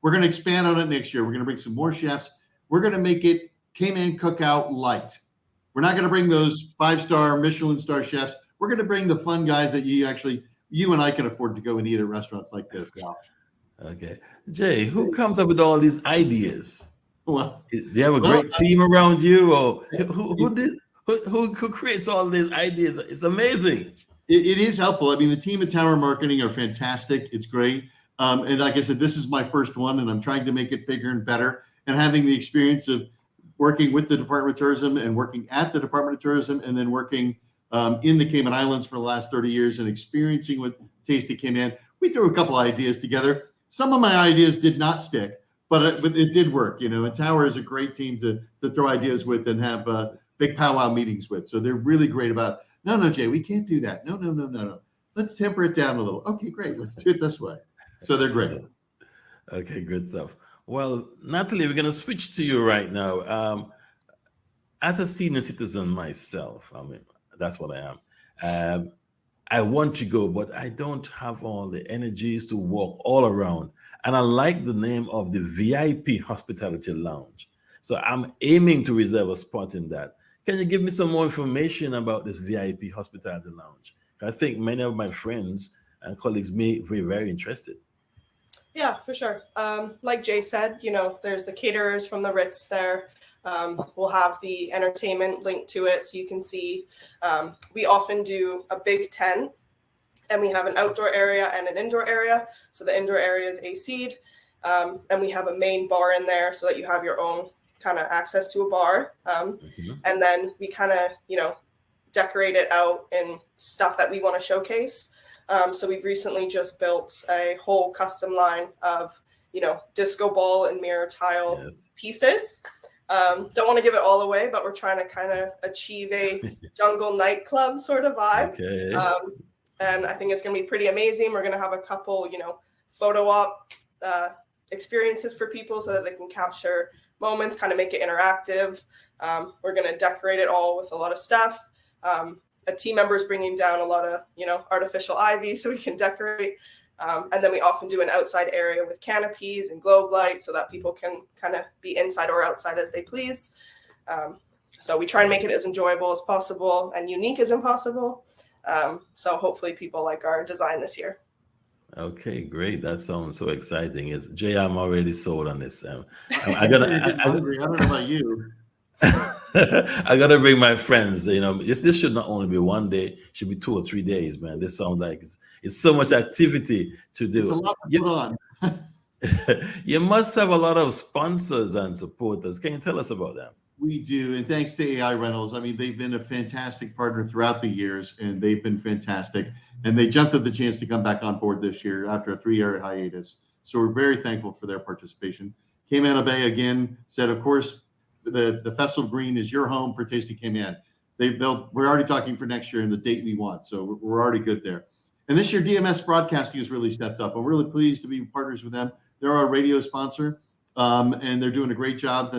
we're going to expand on it next year. We're going to bring some more chefs. We're going to make it Cayman Cookout Light. We're not going to bring those 5-star Michelin star chefs. We're going to bring the fun guys that you and I can afford to go and eat at restaurants like this. Wow.
Okay. Jay, who comes up with all these ideas?
Well,
do you have a great team around you, or who creates all these ideas? It's amazing.
It is helpful. I mean, the team at Tower Marketing are fantastic. It's great. And like I said, this is my first one, and I'm trying to make it bigger and better. And having the experience of working with the Department of Tourism and working at the Department of Tourism, and then working in the Cayman Islands for the last 30 years and experiencing what Tasty Cayman, we threw a couple ideas together. Some of my ideas did not stick, but it did work, And Tower is a great team to throw ideas with and have big powwow meetings with. So they're really great about, no, Jay, we can't do that. No. Let's temper it down a little. Okay, great. Let's do it this way. So they're great.
Okay, good stuff. Well, Natalie, we're going to switch to you right now. As a senior citizen myself, I mean, that's what I am. I want to go, but I don't have all the energies to walk all around. And I like the name of the VIP Hospitality Lounge. So I'm aiming to reserve a spot in that. Can you give me some more information about this VIP Hospitality Lounge? I think many of my friends and colleagues may be very interested.
Yeah, for sure. Like Jay said, there's the caterers from the Ritz there. We'll have the entertainment linked to it so you can see. We often do a big tent, and we have an outdoor area and an indoor area. So the indoor area is AC'd, and we have a main bar in there so that you have your own kind of access to a bar. And then we kind of, decorate it out in stuff that we want to showcase. So we've recently just built a whole custom line of, disco ball and mirror tile pieces. Don't want to give it all away, but we're trying to kind of achieve a jungle nightclub sort of vibe.
Okay.
And I think it's going to be pretty amazing. We're going to have a couple, photo op experiences for people so that they can capture moments, kind of make it interactive. We're going to decorate it all with a lot of stuff. A team member is bringing down a lot of, artificial ivy so we can decorate. And then we often do an outside area with canopies and globe lights so that people can kind of be inside or outside as they please. So we try and make it as enjoyable as possible and unique as possible. So hopefully people like our design this year.
Okay, great. That sounds so exciting. Jay, I'm already sold on this.
I don't know about you.
I gotta bring my friends. This should not only be one day; it should be 2 or 3 days, man. This sounds like it's so much activity to do.
It's a lot to put on.
You must have a lot of sponsors and supporters. Can you tell us about them?
We do, and thanks to AI Rentals. I mean, they've been a fantastic partner throughout the years, and they've been fantastic. And they jumped at the chance to come back on board this year after a 3-year hiatus. So we're very thankful for their participation. Cayman Bay again said, of course, the Festival of Green is your home for Tasty Cayman. We're already talking for next year and the date we want, so we're already good there. And this year, DMS Broadcasting has really stepped up. I'm really pleased to be partners with them. They're our radio sponsor, and they're doing a great job.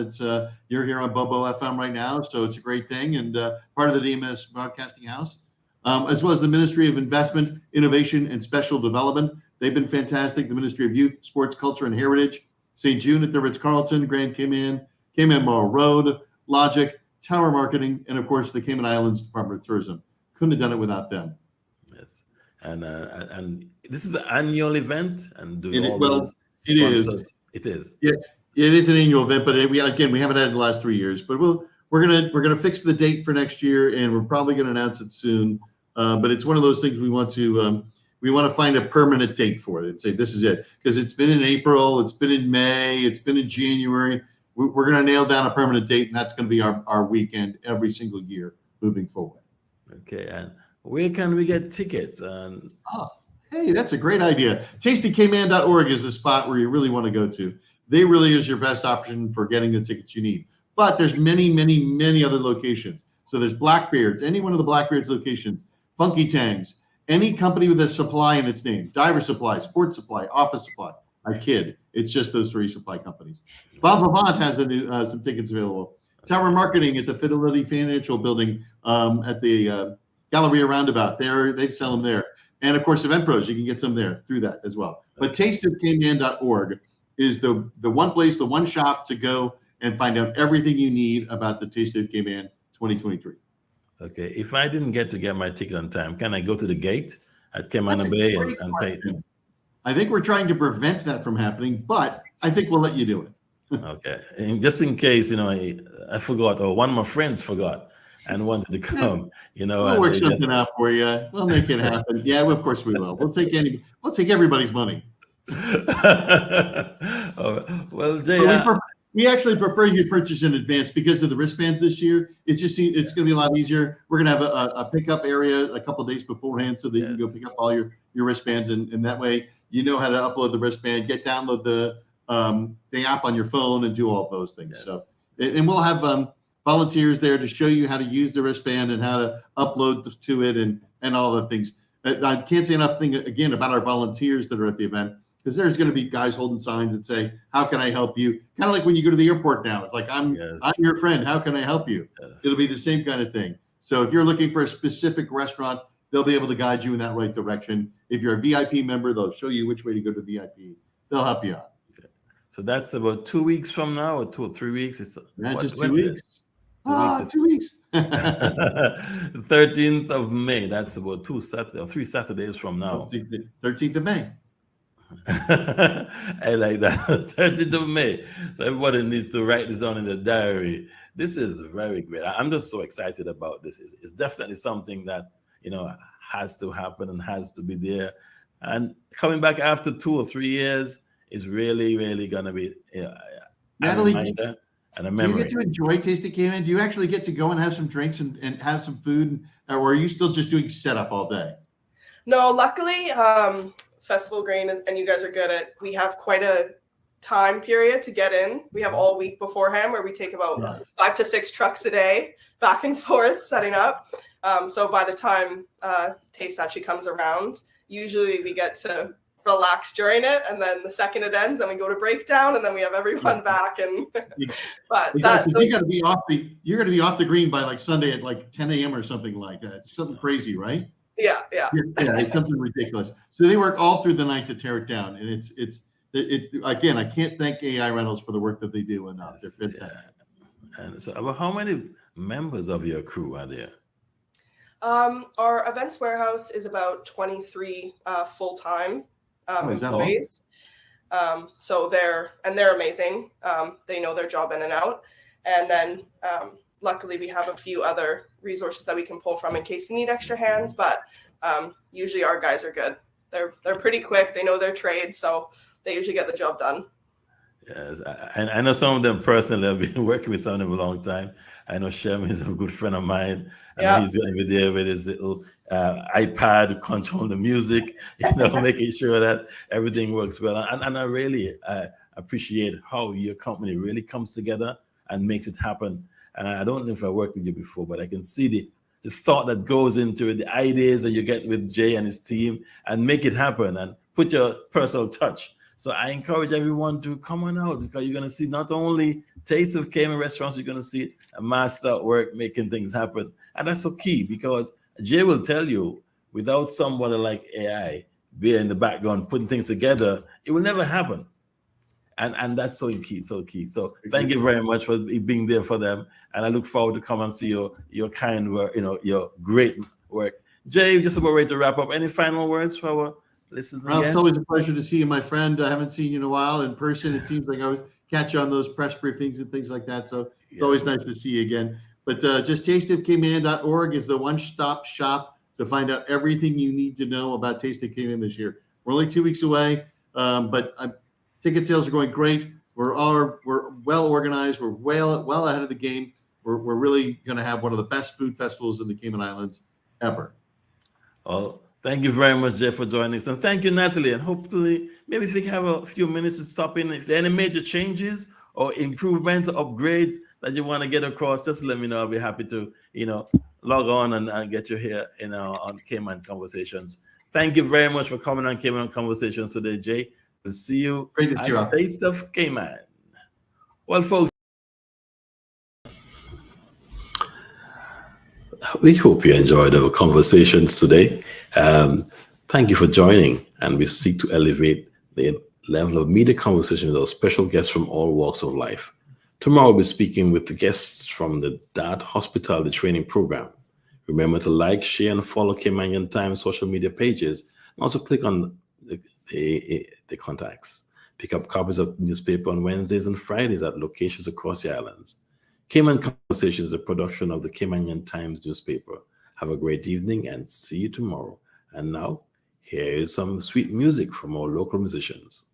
You're here on Bobo FM right now, so it's a great thing, and part of the DMS Broadcasting House, as well as the Ministry of Investment, Innovation, and Special Development. They've been fantastic. The Ministry of Youth, Sports, Culture, and Heritage, St. June at the Ritz-Carlton, Grand Cayman, Cayman Mall Road, Logic, Tower Marketing, and of course the Cayman Islands Department of Tourism. Couldn't have done it without them.
Yes, and this is an annual event, and
it is.
It is.
Yeah, it is an annual event, but we haven't had it in the last 3 years. But we're gonna fix the date for next year, and we're probably gonna announce it soon. But it's one of those things we want to find a permanent date for it and say this is it, because it's been in April, it's been in May, it's been in January. we're going to nail down a permanent date, and that's going to be our weekend every single year moving forward.
Okay, and where can we get tickets? And
hey, that's a great idea. TastyCayman.org is the spot where you really want to go to. They really is your best option for getting the tickets you need. But there's many, many, many other locations. So there's Blackbeard's, any one of the Blackbeard's locations, Funky Tangs, any company with a supply in its name, Diver Supply, Sports Supply, Office Supply. I kid. It's just those 3 supply companies. Bob Vivant has some tickets available. Tower Marketing at the Fidelity Financial Building at the Galleria Roundabout. They sell them there. And of course, Event Pros, you can get some there through that as well. But tasteofcayman.org is the one place, the one shop to go and find out everything you need about the Taste of Cayman 2023.
Okay, if I didn't get my ticket on time, can I go to the gate at Cayman Bay and pay?
I think we're trying to prevent that from happening, but I think we'll let you do it.
Okay, and just in case, I forgot, or one of my friends forgot and wanted to come,
We'll work something out for you. We'll make it happen. Yeah, well, of course we will. We'll take everybody's money.
Well, Jay,
we actually prefer you purchase in advance because of the wristbands this year. It's going to be a lot easier. We're going to have a pickup area a couple of days beforehand so that you can go pick up all your wristbands, and that way you know how to upload the wristband, download the app on your phone, and do all of those things. Yes. So, and we'll have volunteers there to show you how to use the wristband and how to upload to it and all the things. I can't say enough again about our volunteers that are at the event, because there's going to be guys holding signs that say, "How can I help you?" Kind of like when you go to the airport now. It's like, I'm your friend. How can I help you? Yes. It'll be the same kind of thing. So if you're looking for a specific restaurant, they'll be able to guide you in that right direction. If you're a VIP member, they'll show you which way to go to VIP. They'll help you out.
Okay. So that's about 2 weeks from now, or 2 or 3 weeks. It's
just 2 weeks.
2 weeks. 13th of May. That's about 3 Saturdays from now.
13th of May.
I like that. 13th of May. So everybody needs to write this down in the diary. This is very great. I'm just so excited about this. It's definitely something that has to happen and has to be there. And coming back after 2 or 3 years is really, really gonna be
Natalie,
a reminder and a memory.
Do you get to enjoy Taste of Cayman? Do you actually get to go and have some drinks and have some food, or are you still just doing setup all day?
No, luckily, Festival Green, and you guys are good at, we have quite a time period to get in. We have all week beforehand where we take about 5 to 6 trucks a day back and forth setting up. So by the time Taste actually comes around, usually we get to relax during it, and then the second it ends, then we go to breakdown, and then we have everyone back. And but you're going to be off the green by like Sunday at like 10 a.m. or something like that. It's something crazy, right? Yeah,
it's something ridiculous. So they work all through the night to tear it down, and it's again, I can't thank AI Rentals for the work that they do enough. They're fantastic.
Yeah. And so, about how many members of your crew are there?
Our events warehouse is about 23 full-time employees. So they're amazing. They know their job in and out, and then luckily we have a few other resources that we can pull from in case we need extra hands. But usually our guys are good. They're pretty quick. They know their trade, so they usually get the job done.
Yes, I know some of them personally. I've been working with some of them a long time. I know Shem is a good friend of mine. I know he's going to be there with his little iPad controlling the music, making sure that everything works well. And I really appreciate how your company really comes together and makes it happen. And I don't know if I worked with you before, but I can see the thought that goes into it, the ideas that you get with Jay and his team, and make it happen and put your personal touch. So I encourage everyone to come on out, because you're going to see not only Taste of Cayman restaurants, you're going to see a master at work making things happen. And that's so key, because Jay will tell you, without somebody like AI being in the background putting things together, it will never happen. And that's so key. So thank you very much for being there for them. And I look forward to come and see your kind work, your great work. Jay, just about ready to wrap up. Any final words for our listeners and guests?
It's always a pleasure to see you, my friend. I haven't seen you in a while in person. It seems like I always catch you on those press briefings and things like that. So it's always nice to see you again. But just tasteofcayman.org is the one-stop shop to find out everything you need to know about Taste of Cayman this year. We're only 2 weeks away, but ticket sales are going great. we're well organized. We're well ahead of the game. We're really going to have one of the best food festivals in the Cayman Islands ever.
Well, thank you very much, Jeff, for joining us. And thank you, Natalie. And hopefully, maybe if we have a few minutes to stop in, if there are any major changes or improvements or upgrades that you want to get across, just let me know. I'll be happy to, log on and get you here, on Cayman Conversations. Thank you very much for coming on Cayman Conversations today, Jay. We'll see you at Taste of Cayman. Well, folks, we hope you enjoyed our conversations today. Thank you for joining, and we seek to elevate the level of media conversation with our special guests from all walks of life. Tomorrow, we'll be speaking with the guests from the DAT Hospitality Training Program. Remember to like, share, and follow Cayman Times social media pages, and also click on the contacts. Pick up copies of the newspaper on Wednesdays and Fridays at locations across the islands. Cayman Conversations is a production of the Cayman Times newspaper. Have a great evening and see you tomorrow. And now, here is some sweet music from our local musicians.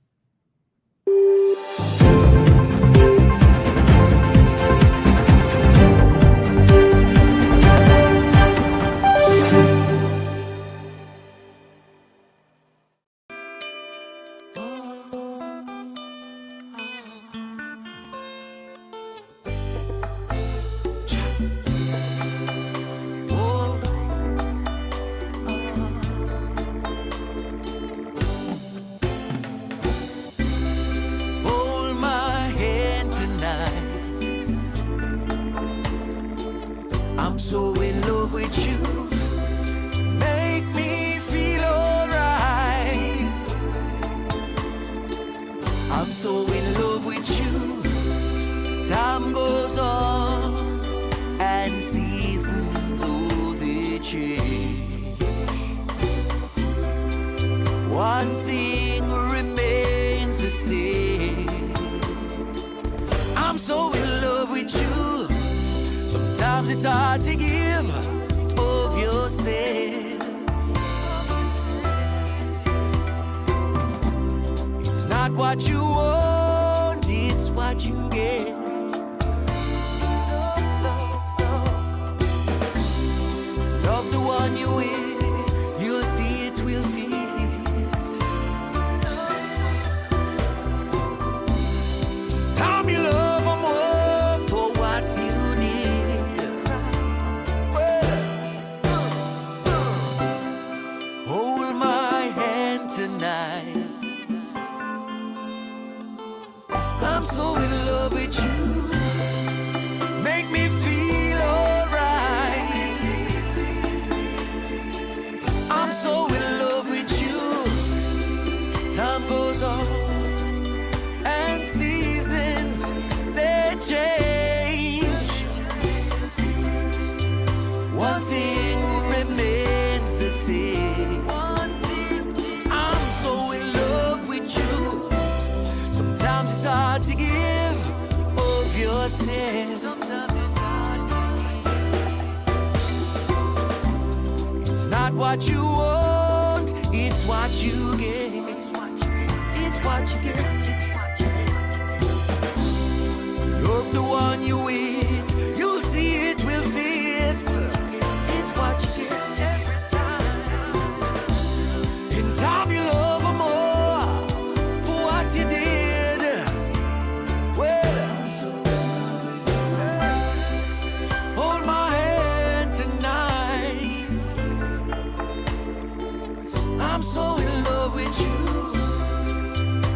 I'm so in love with you. Make me feel alright. I'm so in love with you. Time goes on and seasons they change. One thing remains the same. I'm so in love with you. Sometimes it's hard to give of yourself. It's not what you want, it's what you get. Love the one you're with, you'll see it will fit. Time you love them more for what you need. Hold my hand tonight. I'm so in love with you. Make me feel alright. I'm so in love with you. Time goes on and seasons they change. One thing remains the same. I'm so in love with you. Sometimes it's hard to give of yourself. Sometimes it's hard to give. It's not what you want, it's what you get. It's what you get. It's what you get. It's what you get. Love the one you with, you'll see it will fit. It's what you get every time. In time you love her more for what you did. Well, hold my hand tonight. I'm so in love with you.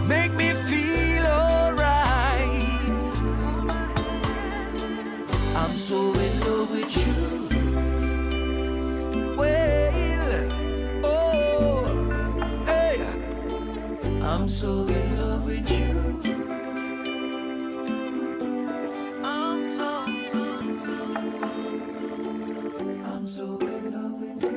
Make me feel alright. I'm so in love with you. Well, oh, hey, I'm so in love with you. I'm so in love with you.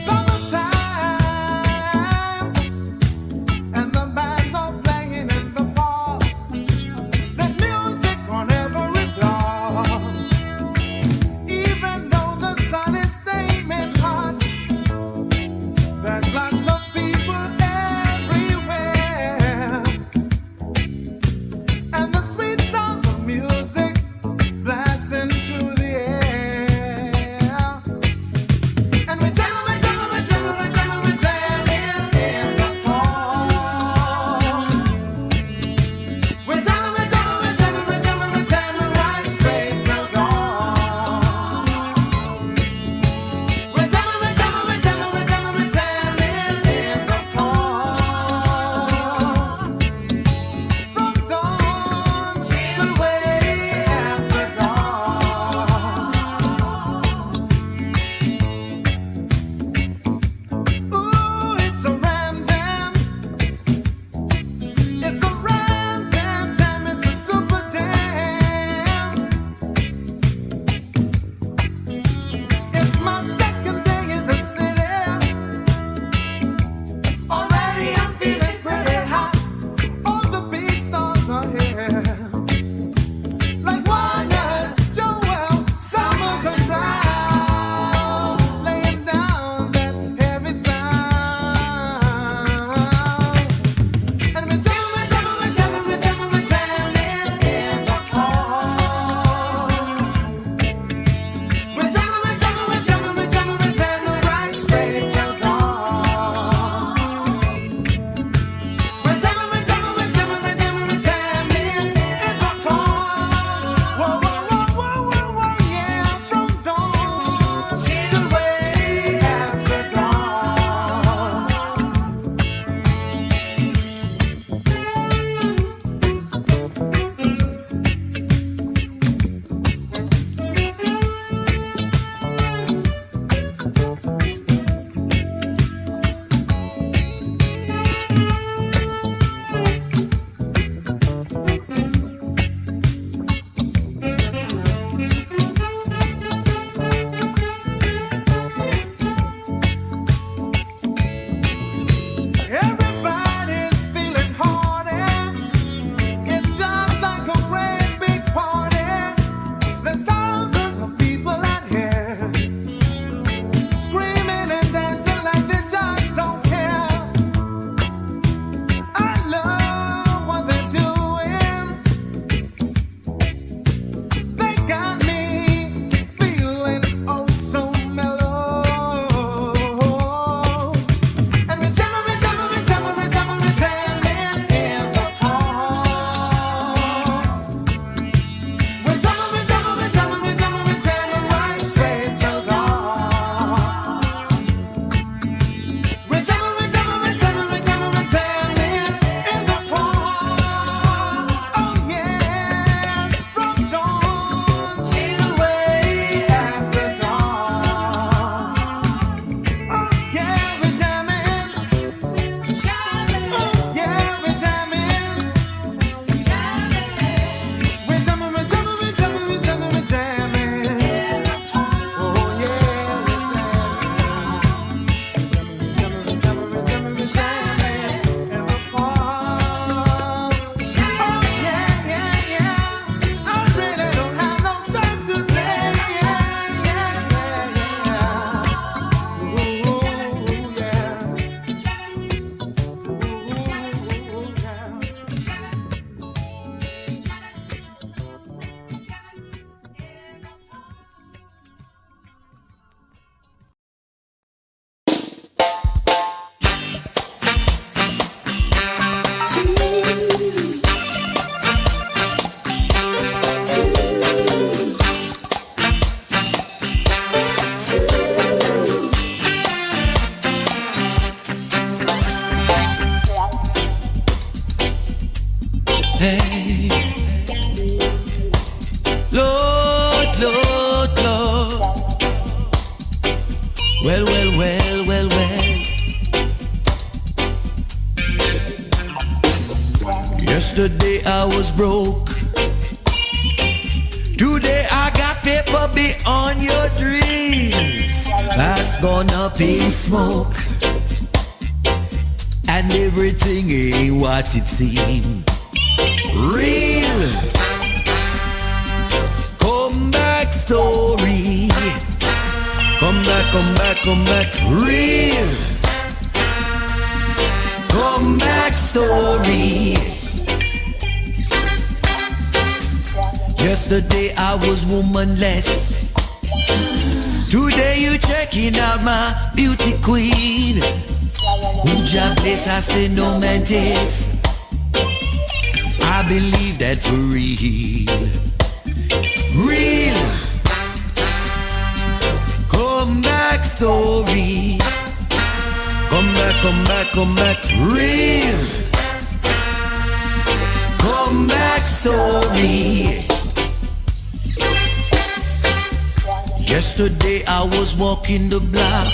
Summertime.
Well, well, well, well, well. Yesterday I was broke. Today I got paper beyond your dreams. That's gone up in smoke, and everything ain't what it seemed. Real comeback story. Come back, come back, come back. Real comeback story. Yesterday I was womanless. Today you checking out my beauty queen. Who job bless, I say no man taste. I believe that for real. Real comeback story. Come back, come back, come back. Real comeback story. Yesterday I was walking the block.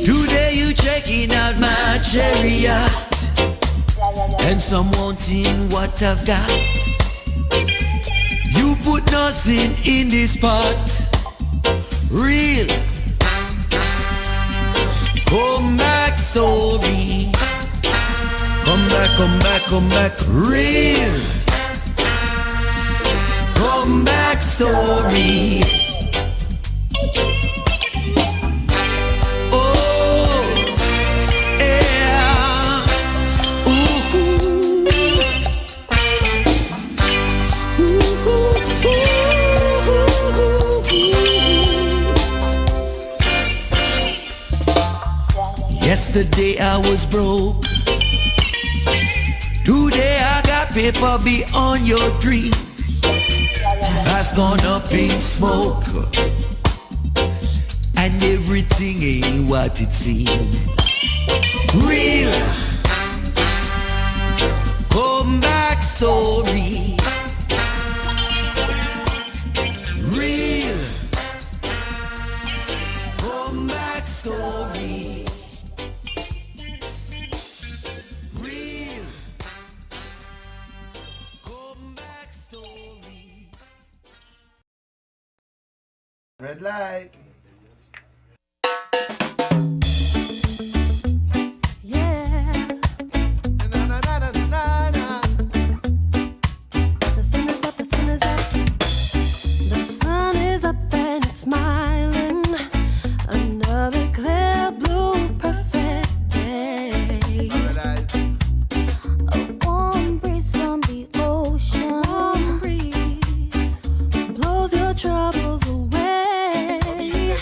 Today you checking out my chariot. And some wanting what I've got. You put nothing in this pot. Real comeback story. Come back, come back, come back. Real comeback story. Yesterday I was broke. Today I got paper beyond your dreams. That's gone up in smoke, and everything ain't what it seems. Real comeback story. Real comeback story. Real comeback story.
Red light.
Yeah.
Na, na, na, na, na, na.
The sun is up, the sun is up. The sun is up and it's smiling. Another clear blue perfect day.
A warm breeze from the ocean.
Warm breeze blows your troubles away.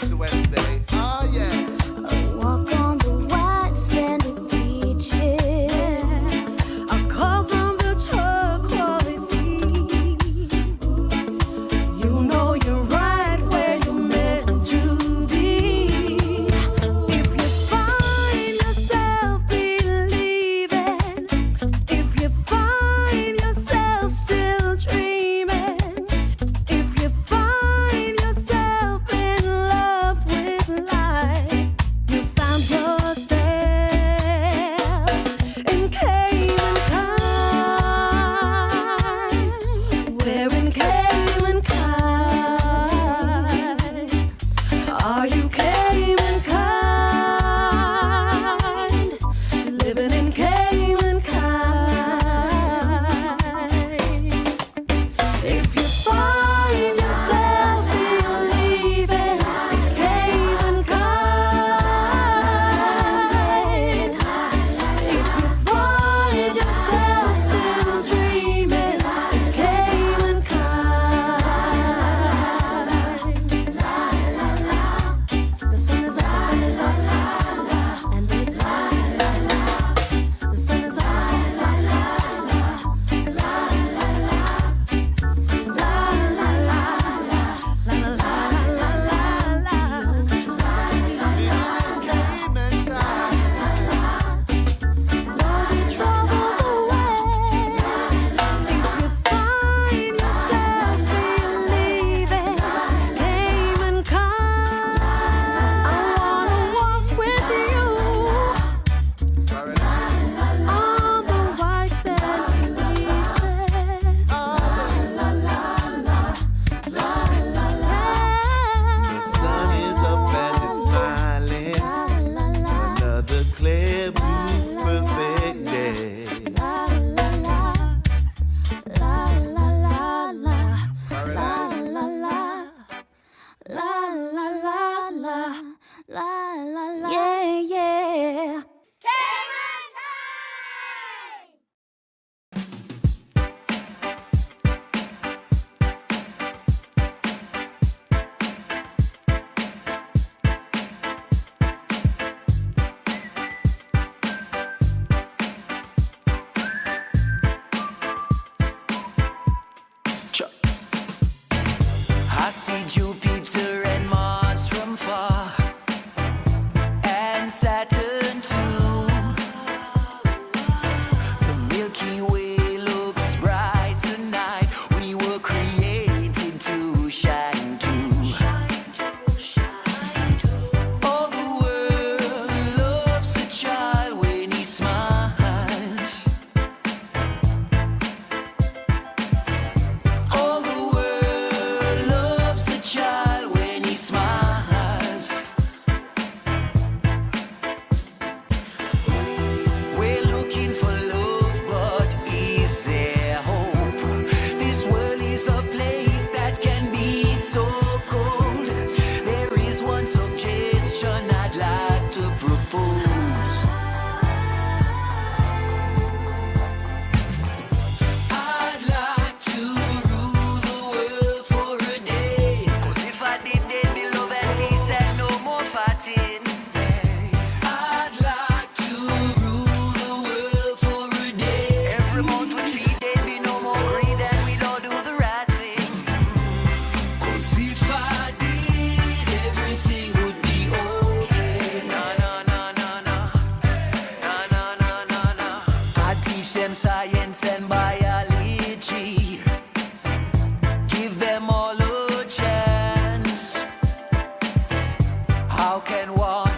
How can one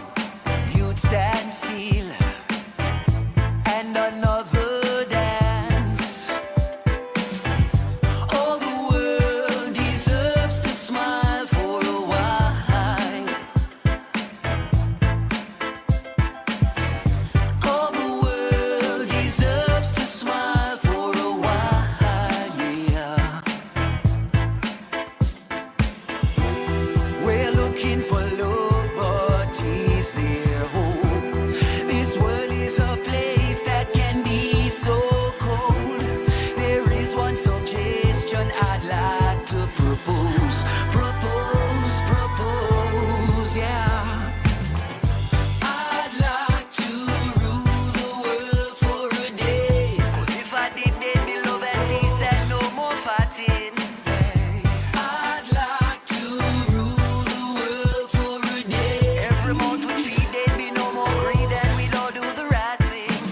you'd stand still and another dance? All the world deserves to smile for a while. All the world deserves to smile for a while, yeah. We're looking for love, but is there hope? This world is a place that can be so cold. There is one suggestion I'd like to propose, yeah. I'd like to rule the world for a day. 'Cause if I did, there'd be love and peace and no more fighting. I'd like to rule the world for a day. Every month we feed, there'd be no more greed and we'd all do the right thing.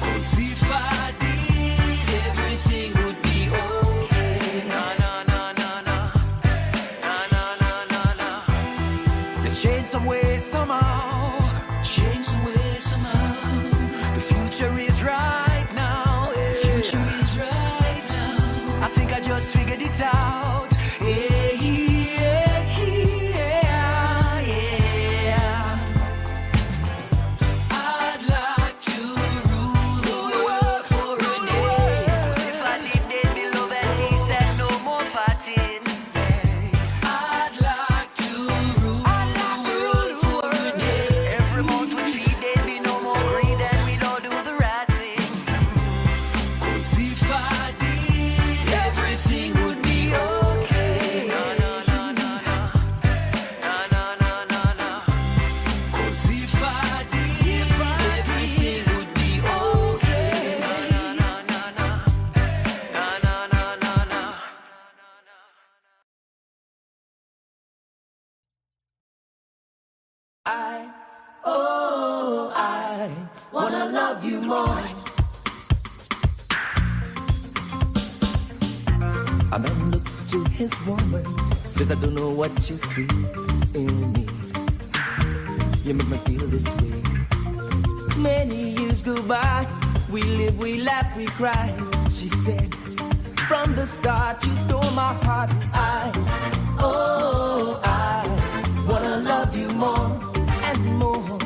'Cause if I did, everything would be okay. Na na na na na. Na na na na na. Let's change some way somehow. Change some way somehow. The future is right now. The future is right now. I think I just figured it out. Yeah, yeah, yeah, yeah. I'd like to rule the world for a day. 'Cause if I did, there'd be love and peace and no more fighting. I'd like to rule the world for a day. Every month we feed, there'd be no more greed and we'd all do the right thing. 'Cause if I did, everything would be okay. Na na na na na. Na na na na na. 'Cause if I did, everything would be okay. Na na na na na. Na na na na na. I wanna love you more.
A man looks to his woman, says, I don't know what you see in me. You make me feel this way. Many years go by, we live, we laugh, we cry. She said, from the start, you stole my heart. I wanna love you more and more.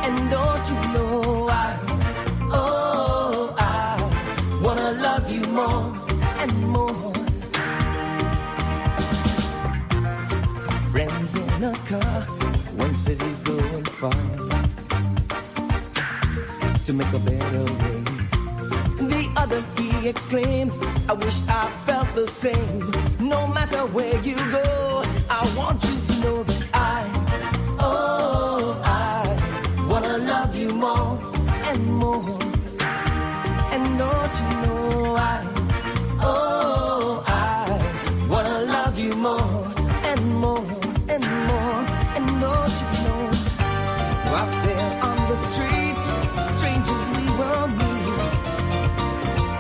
And don't you know I wanna love you more and more. Friends in a car, one says he's going far to make a better way. The other he exclaimed, I wish I felt the same. No matter where you go, I want you to know that I wanna love you more and more. And don't you know I wanna love you more and more and more. And don't you know, out there on the streets, strangers we will meet.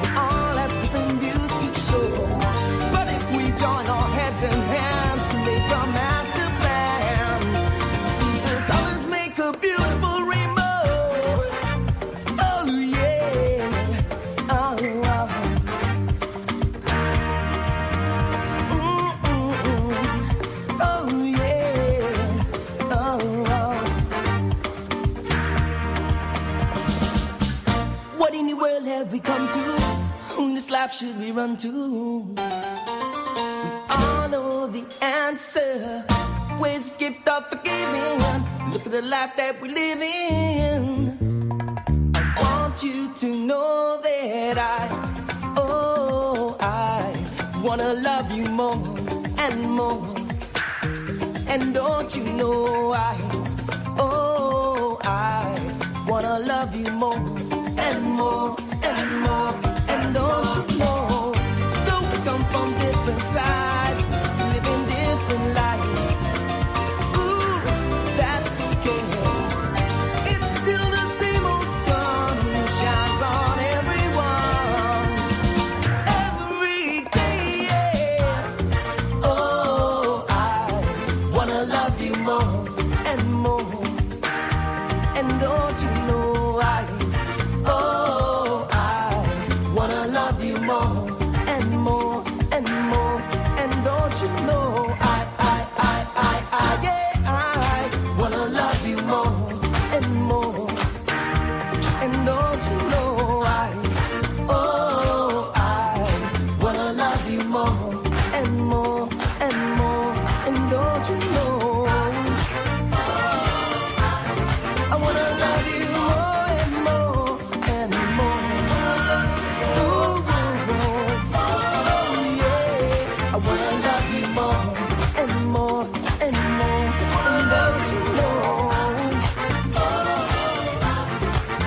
We all have different views to show, but if we join our heads and hands to make a master plan, see the colors make a beautiful rainbow. Oh yeah, oh. Oh yeah, oh. What in the world have we come to? Whom this life should we run to? We all know the answer. Where's this gift of forgiving? Look at the life that we live in. I want you to know that I wanna love you more and more. And don't you know I wanna love you more and more and more. And don't you know, though we come from different sides, living different lives, ooh, that's okay. It's still the same old sun shines on everyone every day. Yeah. Oh, I wanna love you and don't you know? I wanna love you more and more and more. Ooh, yeah. I wanna love you more and more and more and don't you know?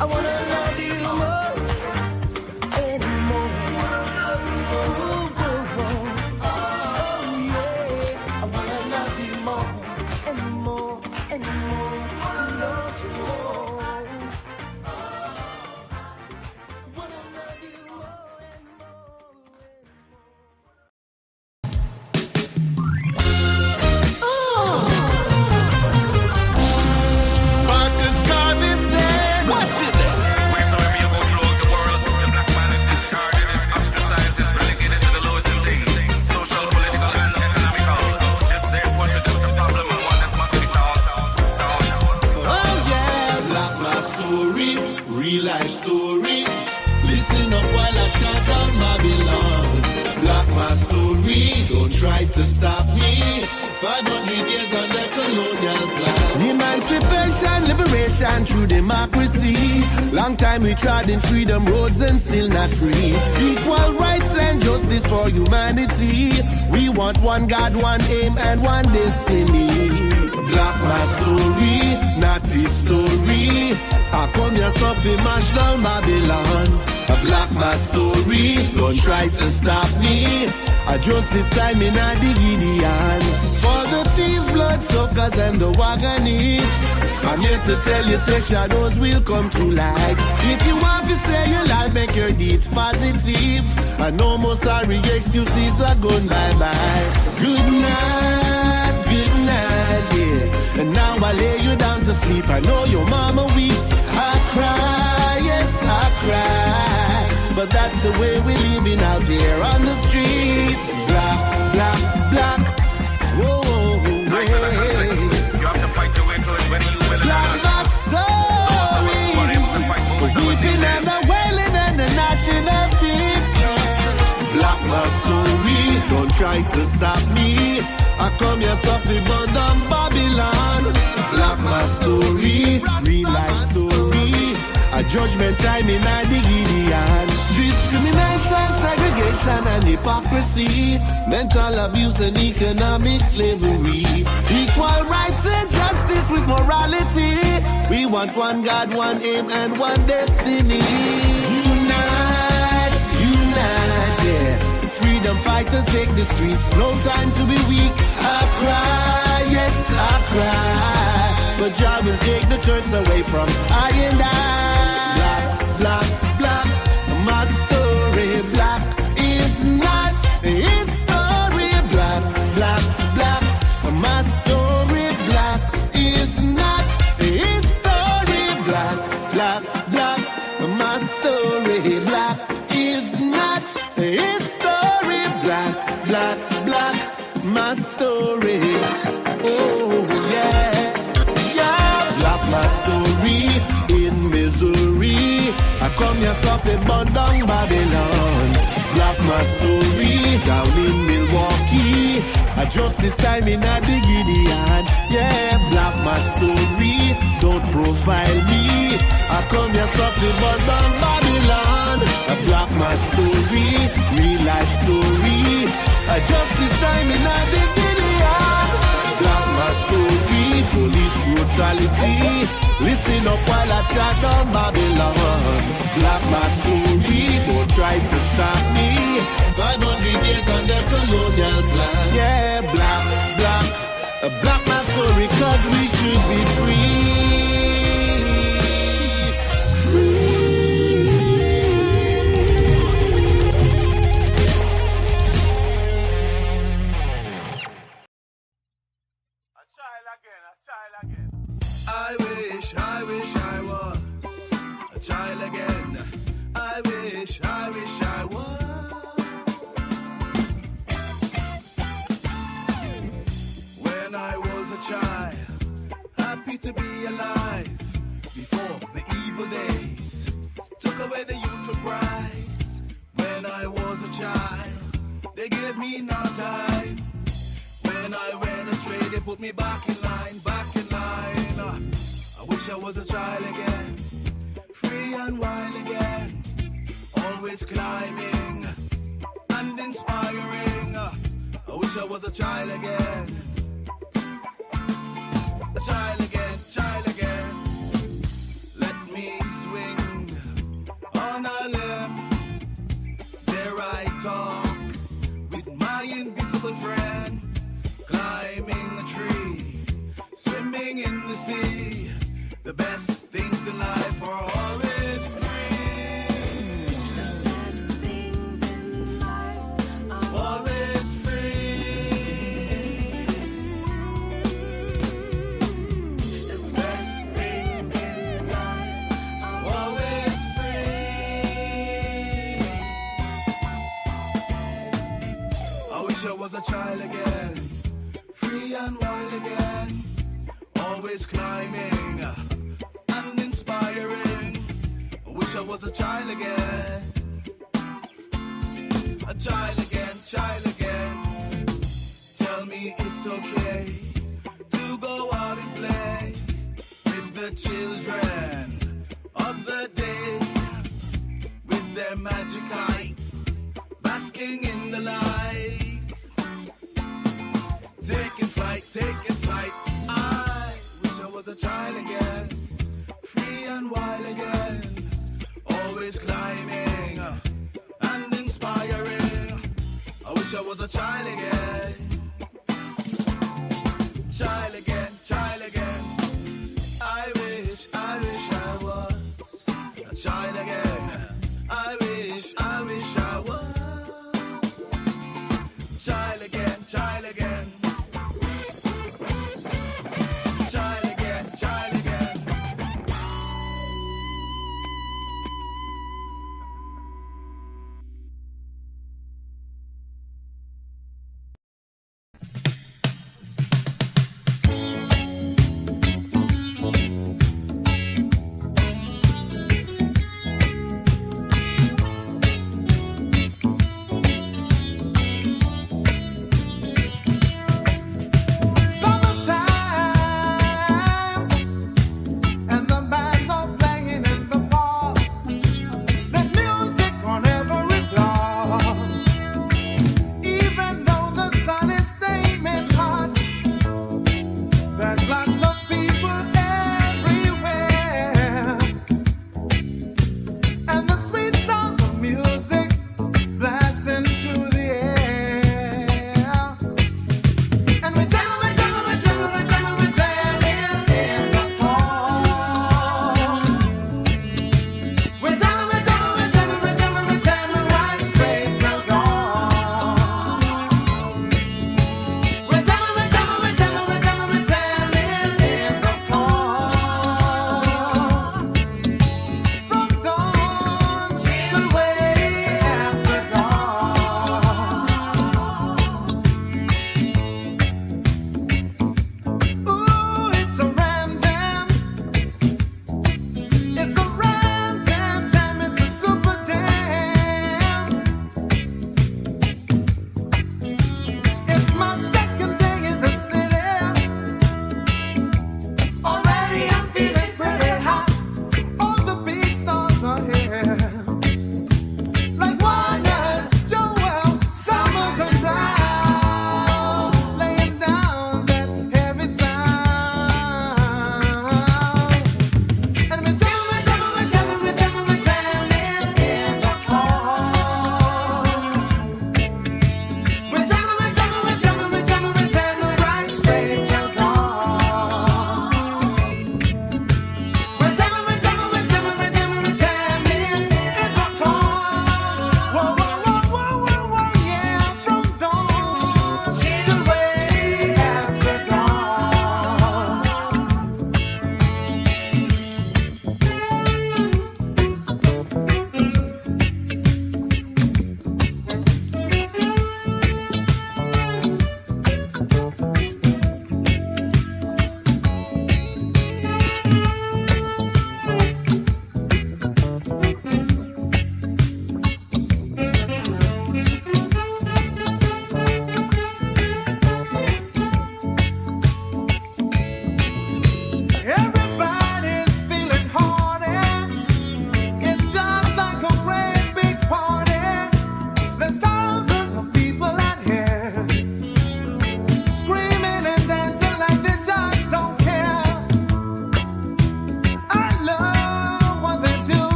I wanna love you more and more. Ooh, yeah. I wanna love you more and more and more. Don't you know? Wanna love you more and more and
Marcus Garvey said, watch it there. Wheresoever you go throughout the world, the black man is discarded, is ostracized, is relegated to the lowest of things. Social, political, and economical. This therefore presents a problem and one that must be solved.
Oh yeah, Black my story, real life story. Listen up while I shout down Babylon. Black my story, don't try to stop me. 500 years under colonial plan.
Emancipation, liberation through democracy. Long time we trod in freedom roads and still not free. Equal rights and justice for humanity. We want one God, one aim and one destiny.
Black my story, not his story. I come here to mash down Babylon. A black my story, don't try to stop me. I just this time in a Gideon. For the thieves, bloodsuckers and the wagonists, I'm here to tell you, say shadows will come to light. If you want to say your life, make your deeds positive. And no more sorry excuses are gone bye-bye. Good night, yeah. And now I lay you down to sleep. I know your mama weeps. I cry, yes, I cry. But that's the way we're living out here on the street. Black, black, black. Whoa,
You have to fight your way to it when you will.
black my story. Weeping and the wailing and the gnashing of teeth.
Black my story, don't try to stop me. I come here suffering but down Babylon. Black my story, real life story. A judgment time in a Gideon. Discrimination, segregation and hypocrisy. Mental abuse and economic slavery. Equal rights and justice with morality. We want one God, one aim and one destiny. Unite, yeah. Freedom fighters take the streets. No time to be weak. I cry, yes, I cry. But Jah will take the curse away from I and I. Black, black, my story. Black is not his story. Black, black, black, my story. Black is not his story. Black, black, black, my story. Black is not his story. Black, black, black, my story. Oh yeah, yeah. Black my story in misery. I come here suffering but down Babylon. Black my story down in Milwaukee. I just this time in a Gideon. Yeah, black my story, don't profile me. I come here suffering but down Babylon. I black my story, real life story. I just this time in a Gideon. Black my story, police brutality. Listen up while I chat down Babylon. Black my story, don't try to stop me. 500 years under colonial plan. Yeah, black, black, black my story, cause we should be free.
I wish I was a child again. I wish I was. When I was a child, happy to be alive. Before the evil days took away the youthful brides. When I was a child, they gave me no time. When I went stray, they put me back in line, back in line. I wish I was a child again, free and wild again, always climbing and inspiring. I wish I was a child again, a child again, child again. Let me swing on a limb, there I talk with my invisible friend, climbing a tree, swimming in the sea. The best things in life are always free. The best things in life are always free. The best things in life are always free. I wish I was a child again, free and wild again, always climbing and inspiring. I wish I was a child again, a child again, child again. Tell me it's okay to go out and play with the children of the day, with their magic height, basking in the light, taking flight, taking flight. I wish I was a child again, free and wild again, always climbing and inspiring. I wish I was a child again, child again, child again. I wish I was a child again. I wish I was child again, child again. Child again, child again.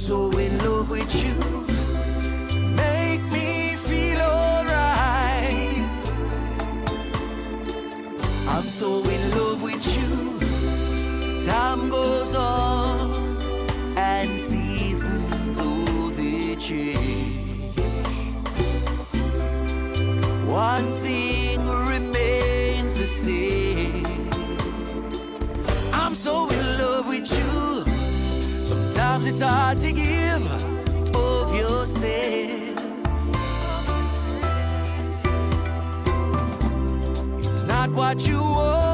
so in love with you. Make me feel alright. I'm so in love with you. Time goes on and seasons they change. One thing remains the same. I'm so in love with you. Sometimes it's hard to give of yourself. It's not what you want.